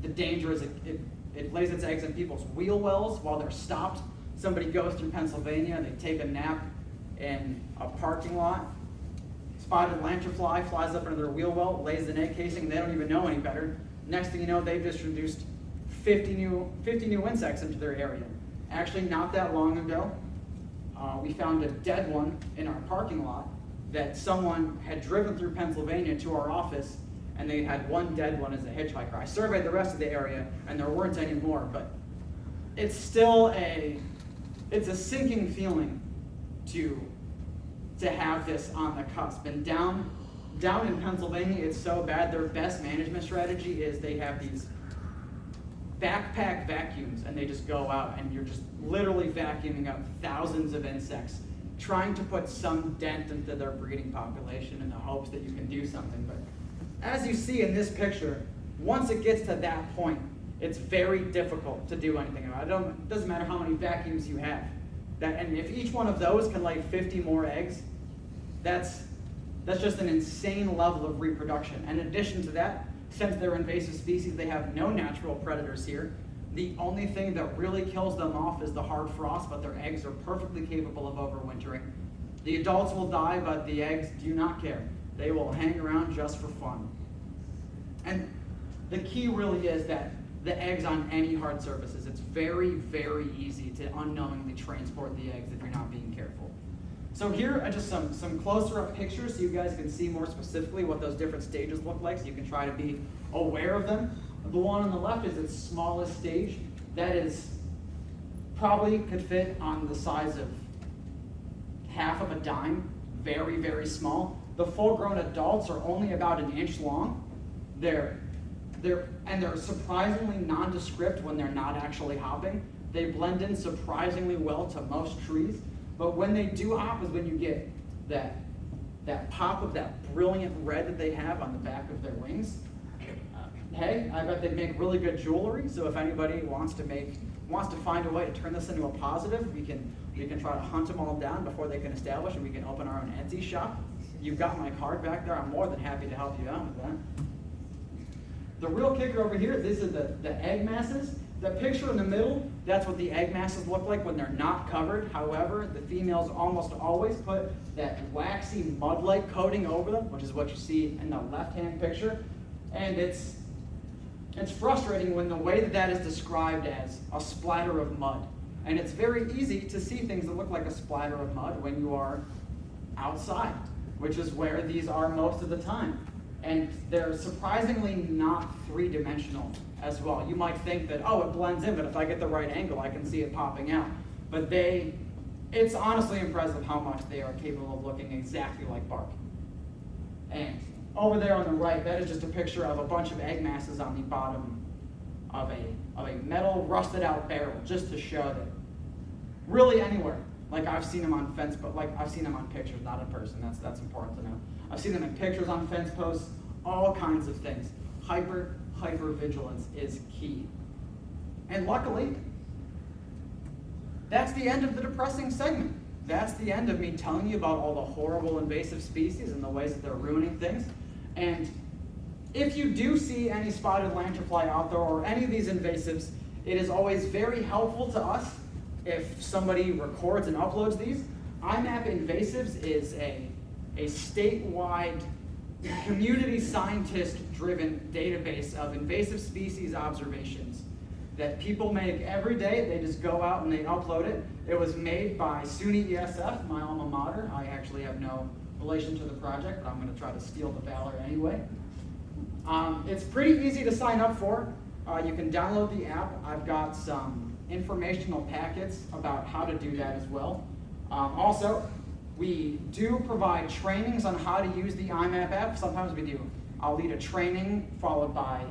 [SPEAKER 2] The danger is it lays its eggs in people's wheel wells while they're stopped. Somebody goes through Pennsylvania, they take a nap in a parking lot. Spotted lanternfly flies up into their wheel well, lays an egg casing, they don't even know any better. Next thing you know, they've just introduced 50 new insects into their area. Actually, not that long ago, we found a dead one in our parking lot that someone had driven through Pennsylvania to our office, and they had one dead one as a hitchhiker. I surveyed the rest of the area, and there weren't any more, but it's still it's a sinking feeling to have this on the cusp. And down in Pennsylvania, it's so bad. Their best management strategy is they have these backpack vacuums, and they just go out, and you're just literally vacuuming up thousands of insects, trying to put some dent into their breeding population in the hopes that you can do something. But as you see in this picture, once it gets to that point, it's very difficult to do anything about it. It doesn't matter how many vacuums you have. And if each one of those can lay 50 more eggs, that's just an insane level of reproduction. And in addition to that, since they're invasive species, they have no natural predators here. The only thing that really kills them off is the hard frost, but their eggs are perfectly capable of overwintering. The adults will die, but the eggs do not care. They will hang around just for fun. And the key really is that the eggs on any hard surfaces, it's very, very easy to unknowingly transport the eggs if you're not being careful. So here are just some closer up pictures so you guys can see more specifically what those different stages look like, so you can try to be aware of them. The one on the left is its smallest stage. That is probably could fit on the size of half of a dime, very, very small. The full-grown adults are only about an inch long. They're surprisingly nondescript when they're not actually hopping. They blend in surprisingly well to most trees. But when they do hop is when you get that pop of that brilliant red that they have on the back of their wings. Hey, I bet they make really good jewelry. So if anybody wants to find a way to turn this into a positive, we can try to hunt them all down before they can establish, and we can open our own Etsy shop. You've got my card back there. I'm more than happy to help you out with that. The real kicker over here, this is the egg masses. The picture in the middle, that's what the egg masses look like when they're not covered. However, the females almost always put that waxy mud-like coating over them, which is what you see in the left-hand picture. And it's frustrating when the way that is described as a splatter of mud. And it's very easy to see things that look like a splatter of mud when you are outside, which is where these are most of the time. And they're surprisingly not three-dimensional as well. You might think that, oh, it blends in, but if I get the right angle, I can see it popping out. But it's honestly impressive how much they are capable of looking exactly like bark. And over there on the right, that is just a picture of a bunch of egg masses on the bottom of a metal rusted out barrel, just to show that really anywhere. Like I've seen them on fence, but like I've seen them on pictures, not in person. That's important to know. I've seen them in pictures on fence posts, all kinds of things. Hyper vigilance is key. And luckily, that's the end of the depressing segment. That's the end of me telling you about all the horrible invasive species and the ways that they're ruining things. And if you do see any spotted lanternfly out there or any of these invasives, it is always very helpful to us if somebody records and uploads these. IMAP Invasives is a statewide, community scientist-driven database of invasive species observations that people make every day. They just go out and they upload it. It was made by SUNY ESF, my alma mater. I actually have no relation to the project, but I'm going to try to steal the valor anyway. It's pretty easy to sign up for. You can download the app. I've got some informational packets about how to do that as well. Also, we do provide trainings on how to use the IMAP app. Sometimes we do. I'll lead a training followed by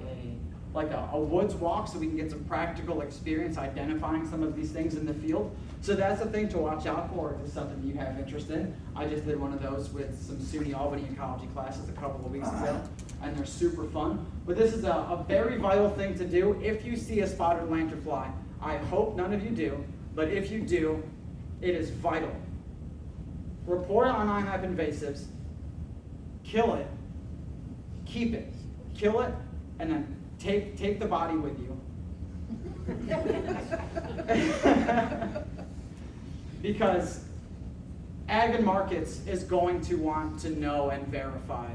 [SPEAKER 2] a woods walk so we can get some practical experience identifying some of these things in the field. So that's a thing to watch out for if it's something you have interest in. I just did one of those with some SUNY Albany ecology classes a couple of weeks ago, and they're super fun. But this is a very vital thing to do. If you see a spotted lanternfly, I hope none of you do, but if you do, it is vital. Report on IMAP invasives, kill it, keep it, kill it, and then take the body with you. Because Ag and Markets is going to want to know and verify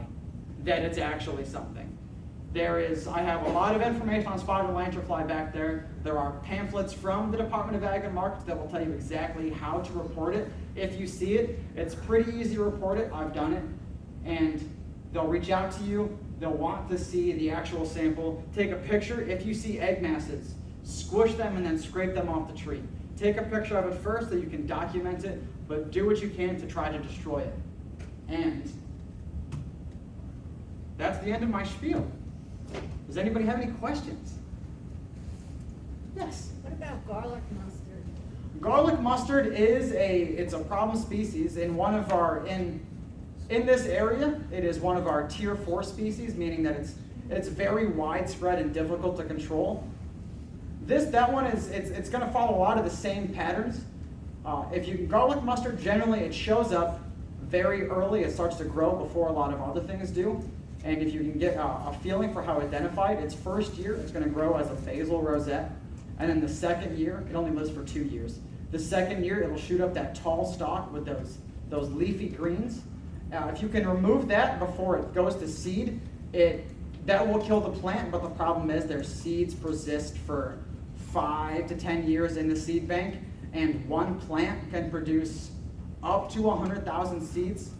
[SPEAKER 2] that it's actually something. I have a lot of information on spotted lanternfly back there. There are pamphlets from the Department of Ag and Markets that will tell you exactly how to report it. If you see it, it's pretty easy to report it. I've done it. And they'll reach out to you. they'll want to see the actual sample. Take a picture. If you see egg masses, squish them and then scrape them off the tree. Take a picture of it first so you can document it, but do what you can to try to destroy it. And that's the end of my spiel. Does anybody have any questions? Yes?
[SPEAKER 3] What about garlic mustard?
[SPEAKER 2] Garlic mustard is it's a problem species in one of our, in this area, it is one of our tier 4 species, meaning that it's very widespread and difficult to control. That one is, it's gonna follow a lot of the same patterns. Garlic mustard, generally it shows up very early. It starts to grow before a lot of other things do. And if you can get a feeling for how to identify it, its first year, it's gonna grow as a basal rosette. And then the second year, it only lives for 2 years. The second year, it'll shoot up that tall stalk with those leafy greens. If you can remove that before it goes to seed, that will kill the plant, but the problem is their seeds persist for 5 to 10 years in the seed bank, and one plant can produce up to 100,000 seeds.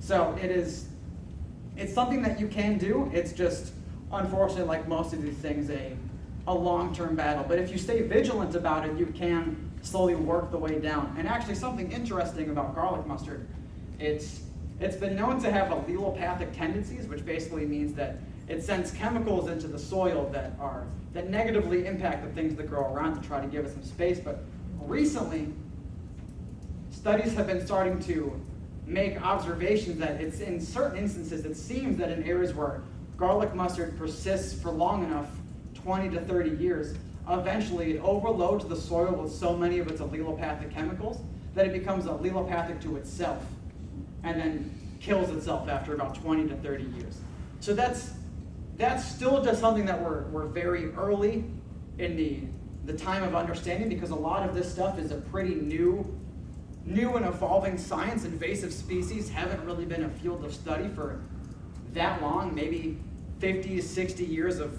[SPEAKER 2] So it's something that you can do. It's just, unfortunately, like most of these things, a long-term battle. But if you stay vigilant about it, you can slowly work the way down. And actually, something interesting about garlic mustard, it's been known to have allelopathic tendencies, which basically means that it sends chemicals into the soil that negatively impact the things that grow around to try to give it some space. But recently, studies have been starting to make observations that it's in certain instances, it seems that in areas where garlic mustard persists for long enough, 20 to 30 years, eventually it overloads the soil with so many of its allelopathic chemicals that it becomes allelopathic to itself and then kills itself after about 20 to 30 years. So that's still just something that we're very early in the time of understanding, because a lot of this stuff is a pretty new and evolving science. Invasive species haven't really been a field of study for that long, maybe 50 to 60 years of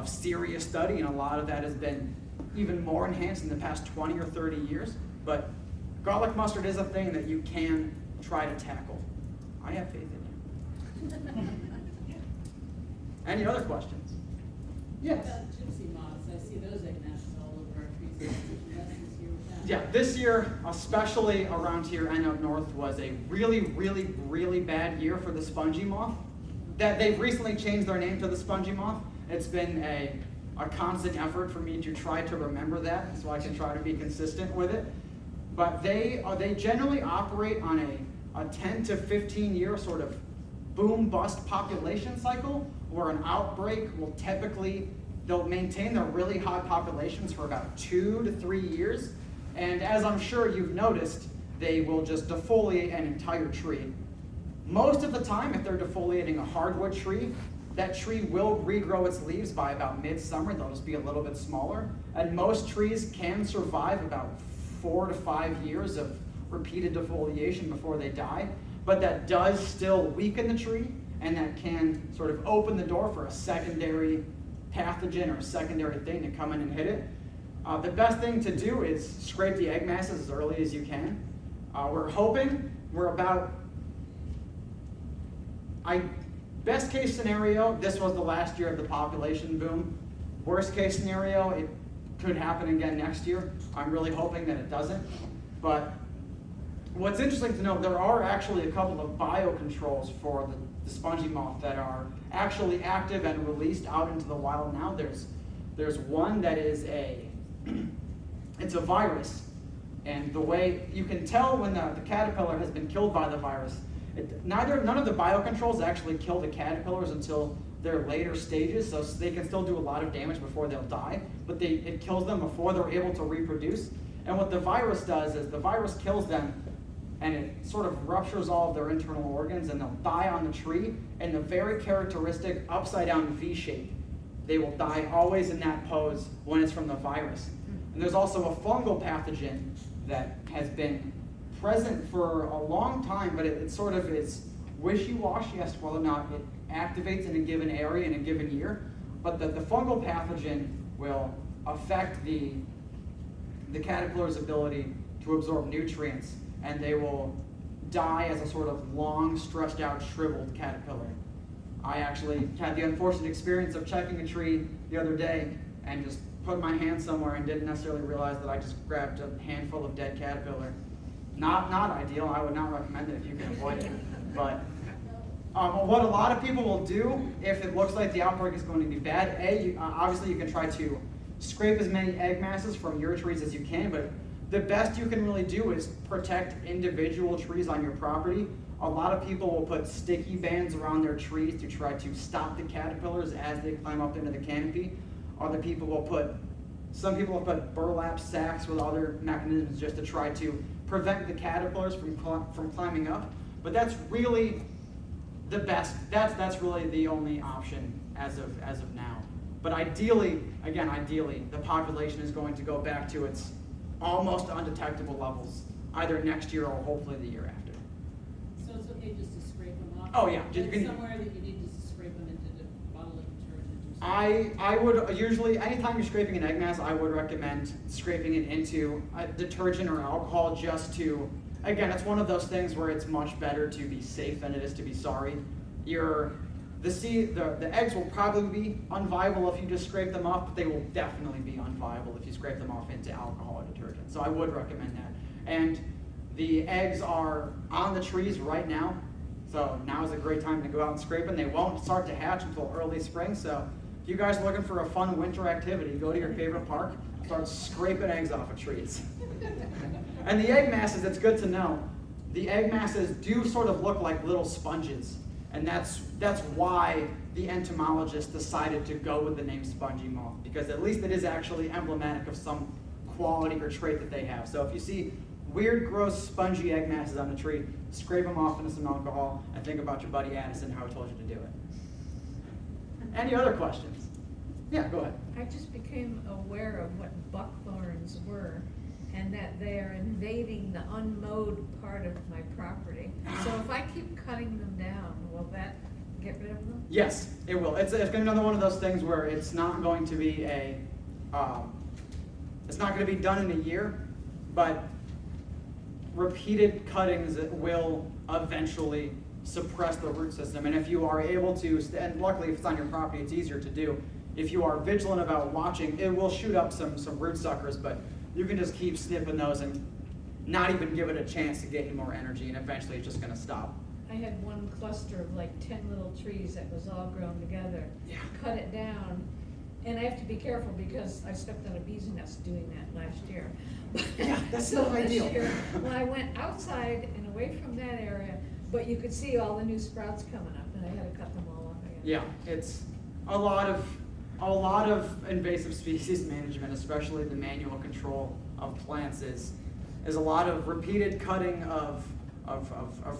[SPEAKER 2] serious study, and a lot of that has been even more enhanced in the past 20 or 30 years. But garlic mustard is a thing that you can try to tackle. I have faith in you. Any other questions? Yes?
[SPEAKER 4] What about gypsy moths? I see those egg masses all over our trees. This year with that.
[SPEAKER 2] Yeah, this year, especially around here and up north, was a really, really, really bad year for the spongy moth. That they've recently changed their name to the spongy moth. It's been a constant effort for me to try to remember that, so I can try to be consistent with it. But they generally operate on a 10 to 15 year sort of boom-bust population cycle, where an outbreak will they'll maintain their really high populations for about 2 to 3 years. And as I'm sure you've noticed, they will just defoliate an entire tree. Most of the time, if they're defoliating a hardwood tree, that tree will regrow its leaves by about midsummer. They'll just be a little bit smaller. And most trees can survive about 4 to 5 years of repeated defoliation before they die. But that does still weaken the tree, and that can sort of open the door for a secondary pathogen or a secondary thing to come in and hit it. The best thing to do is scrape the egg masses as early as you can. Best case scenario, this was the last year of the population boom. Worst case scenario, it could happen again next year. I'm really hoping that it doesn't. But what's interesting to know, there are actually a couple of biocontrols for the spongy moth that are actually active and released out into the wild now. There's one that is it's a virus, and the way you can tell when the caterpillar has been killed by the virus, none of the biocontrols actually kill the caterpillars until their later stages, so they can still do a lot of damage before they'll die, but it kills them before they're able to reproduce. And what the virus does is the virus kills them, and it sort of ruptures all of their internal organs, and they'll die on the tree in the very characteristic upside down V shape. They will die always in that pose when it's from the virus. And there's also a fungal pathogen that has been present for a long time, but it sort of is wishy-washy as to whether or not it activates in a given area in a given year. But the fungal pathogen will affect the caterpillar's ability to absorb nutrients, and they will die as a sort of long, stretched out, shriveled caterpillar. I actually had the unfortunate experience of checking a tree the other day and just put my hand somewhere and didn't necessarily realize that I just grabbed a handful of dead caterpillar. Not ideal. I would not recommend it if you can avoid it. But what a lot of people will do if it looks like the outbreak is going to be bad, obviously you can try to scrape as many egg masses from your trees as you can, but the best you can really do is protect individual trees on your property. A lot of people will put sticky bands around their trees to try to stop the caterpillars as they climb up into the canopy. Some people will put burlap sacks with other mechanisms just to try to prevent the caterpillars from climbing up. But that's really the best. That's really the only option as of now. But ideally, the population is going to go back to its almost undetectable levels either next year or hopefully the year after.
[SPEAKER 4] So it's okay just to scrape them off?
[SPEAKER 2] Oh yeah.
[SPEAKER 4] There's somewhere that you need to scrape them into the bottle of detergent or something?
[SPEAKER 2] I would usually, anytime you're scraping an egg mass, I would recommend scraping it into a detergent or alcohol just to, again, it's one of those things where it's much better to be safe than it is to be sorry. The eggs will probably be unviable if you just scrape them off, but they will definitely be unviable if you scrape them off into alcohol or detergent. So I would recommend that. And the eggs are on the trees right now, so now is a great time to go out and scrape them. They won't start to hatch until early spring, so if you guys are looking for a fun winter activity, go to your favorite park, start scraping eggs off of trees. And the egg masses, it's good to know, the egg masses do sort of look like little sponges. And that's why the entomologist decided to go with the name spongy moth, because at least it is actually emblematic of some quality or trait that they have. So if you see weird, gross, spongy egg masses on a tree, scrape them off into some alcohol and think about your buddy Addison, how he told you to do it. Any other questions? Yeah, go ahead.
[SPEAKER 3] I just became aware of what buckthorns were and that they are invading the unmowed part of my property. So if I keep cutting them down, will that get rid of them?
[SPEAKER 2] Yes, it will. It's going to be another one of those things where it's not going to be it's not going to be done in a year, but repeated cuttings will eventually suppress the root system. And if you are able to, and luckily if it's on your property, it's easier to do. If you are vigilant about watching, it will shoot up some root suckers, but you can just keep snipping those and not even give it a chance to get any more energy, and eventually it's just going to stop.
[SPEAKER 3] I had one cluster of like 10 little trees that was all grown together.
[SPEAKER 2] Yeah.
[SPEAKER 3] Cut it down, and I have to be careful because I stepped on a bee's nest doing that last year.
[SPEAKER 2] Yeah, that's
[SPEAKER 3] So
[SPEAKER 2] not
[SPEAKER 3] this
[SPEAKER 2] ideal.
[SPEAKER 3] year, when I went outside and away from that area, but you could see all the new sprouts coming up, and I had to cut them all off again.
[SPEAKER 2] Yeah, it's a lot of invasive species management, especially the manual control of plants, is a lot of repeated cutting of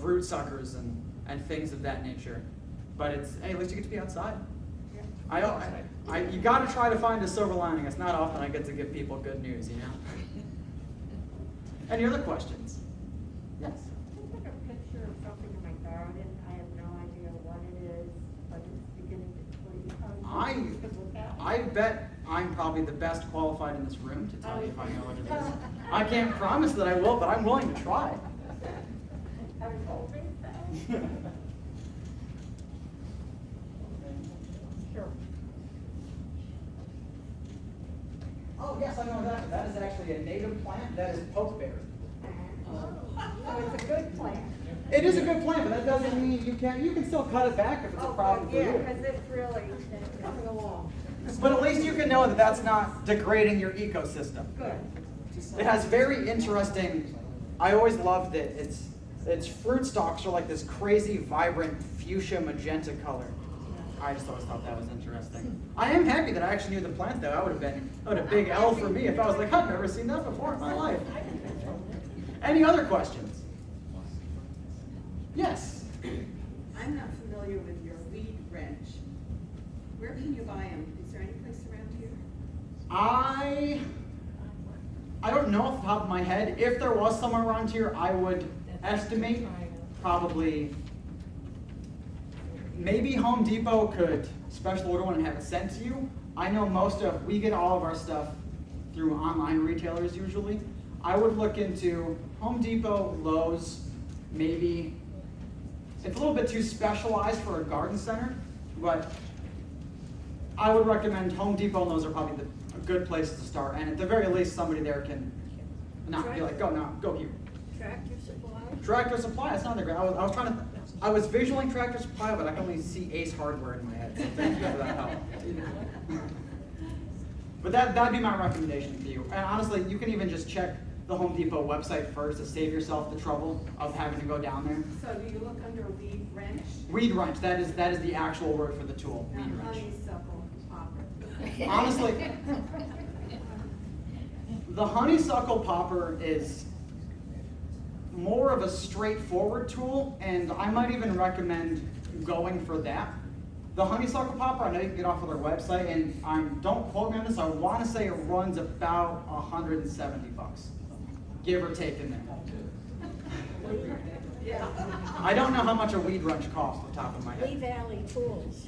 [SPEAKER 2] root suckers and things of that nature. But hey, at least you get to be outside. You got to try to find a silver lining. It's not often I get to give people good news, you know. Any other questions? Yes.
[SPEAKER 5] I took a picture of something in my garden. I have no idea what it is, but it's beginning to tweak.
[SPEAKER 2] I bet I'm probably the best qualified in this room to tell you if I know what it is. I can't promise that I will, but I'm willing to try.
[SPEAKER 5] I was hoping so. Sure.
[SPEAKER 2] Oh yes, I know that. That is actually a native plant. That is pokeberry.
[SPEAKER 5] So it's a good plant.
[SPEAKER 2] It is a good plant, but that doesn't mean you can still cut it back if it's a problem for
[SPEAKER 5] Yeah,
[SPEAKER 2] you.
[SPEAKER 5] because it's really coming along.
[SPEAKER 2] But at least you can know that that's not degrading your ecosystem.
[SPEAKER 5] Good.
[SPEAKER 2] It has very interesting. I always loved it. Its fruit stalks are like this crazy, vibrant fuchsia magenta color. I just always thought that was interesting. I am happy that I actually knew the plant, though. That would have been a big L for me if I was like, I've never seen that before in my life. Any other questions? Yes.
[SPEAKER 6] I'm not familiar with your weed wrench. Where can you buy them? Is there any place around here?
[SPEAKER 2] I don't know off the top of my head. If there was somewhere around here, I would estimate probably maybe Home Depot could special order one and have it sent to you. I know we get all of our stuff through online retailers usually. I would look into Home Depot, Lowe's, maybe. It's a little bit too specialized for a garden center, But I would recommend Home Depot and those are probably a good place to start. And at the very least, somebody there can not be like, go here.
[SPEAKER 5] Tractor Supply?
[SPEAKER 2] Tractor Supply, that's not the great. I was visualing Tractor Supply, but I can only see Ace Hardware in my head. So thank you for that help. But that'd be my recommendation to you. And honestly, you can even just check the Home Depot website first to save yourself the trouble of having to go down there.
[SPEAKER 6] So do you look under weed wrench?
[SPEAKER 2] Weed wrench, that is the actual word for the tool, weed
[SPEAKER 6] Not
[SPEAKER 2] wrench.
[SPEAKER 6] honeysuckle popper.
[SPEAKER 2] Honestly, the honeysuckle popper is more of a straightforward tool, and I might even recommend going for that. The honeysuckle popper, I know you can get off of their website, and don't quote me on this, I want to say it runs about $170, give or take in there.
[SPEAKER 6] Yeah.
[SPEAKER 2] I don't know how much a weed wrench costs off the top of my
[SPEAKER 5] Lee
[SPEAKER 2] head.
[SPEAKER 5] Valley Tools.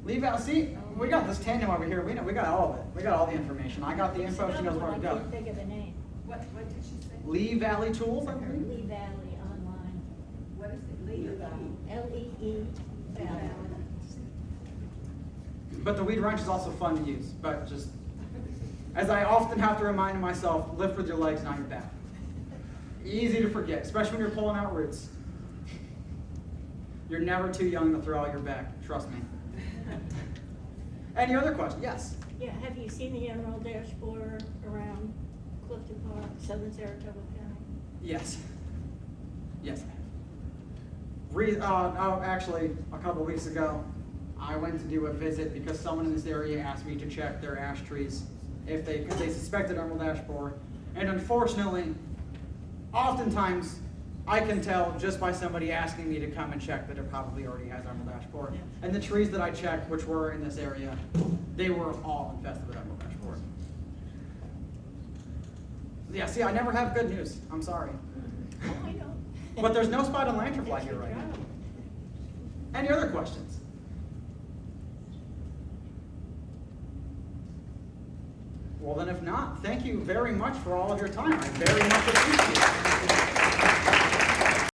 [SPEAKER 2] Leave out, see, we got this tandem over here, we got all of it. We got all the information. I got the info, she knows where to
[SPEAKER 5] I
[SPEAKER 2] go.
[SPEAKER 5] can't think of the name.
[SPEAKER 6] What did she say?
[SPEAKER 2] Lee Valley Tools, I believe?
[SPEAKER 5] Lee Valley Online.
[SPEAKER 6] What is it? Lee or Lee?
[SPEAKER 5] L-E-E Valley.
[SPEAKER 2] But the weed wrench is also fun to use, but just, as I often have to remind myself, lift with your legs, not your back. Easy to forget, especially when you're pulling out roots. You're never too young to throw out your back, trust me. Any other questions? Yes?
[SPEAKER 5] Yeah, have you seen the Emerald Dash Borer around Clifton Park, southern Saratoga County?
[SPEAKER 2] Yes. Yes, I have. Actually, a couple weeks ago, I went to do a visit because someone in this area asked me to check their ash trees because they suspected emerald ash borer. And unfortunately, oftentimes, I can tell just by somebody asking me to come and check that it probably already has emerald ash borer. And the trees that I checked, which were in this area, they were all infested with emerald ash borer. Yeah, see, I never have good news. I'm sorry.
[SPEAKER 5] Oh, I know.
[SPEAKER 2] But there's no spotted lanternfly
[SPEAKER 5] That's
[SPEAKER 2] here
[SPEAKER 5] your
[SPEAKER 2] right now.
[SPEAKER 5] job.
[SPEAKER 2] Any other questions? Well, then if not, thank you very much for all of your time. I very much appreciate it.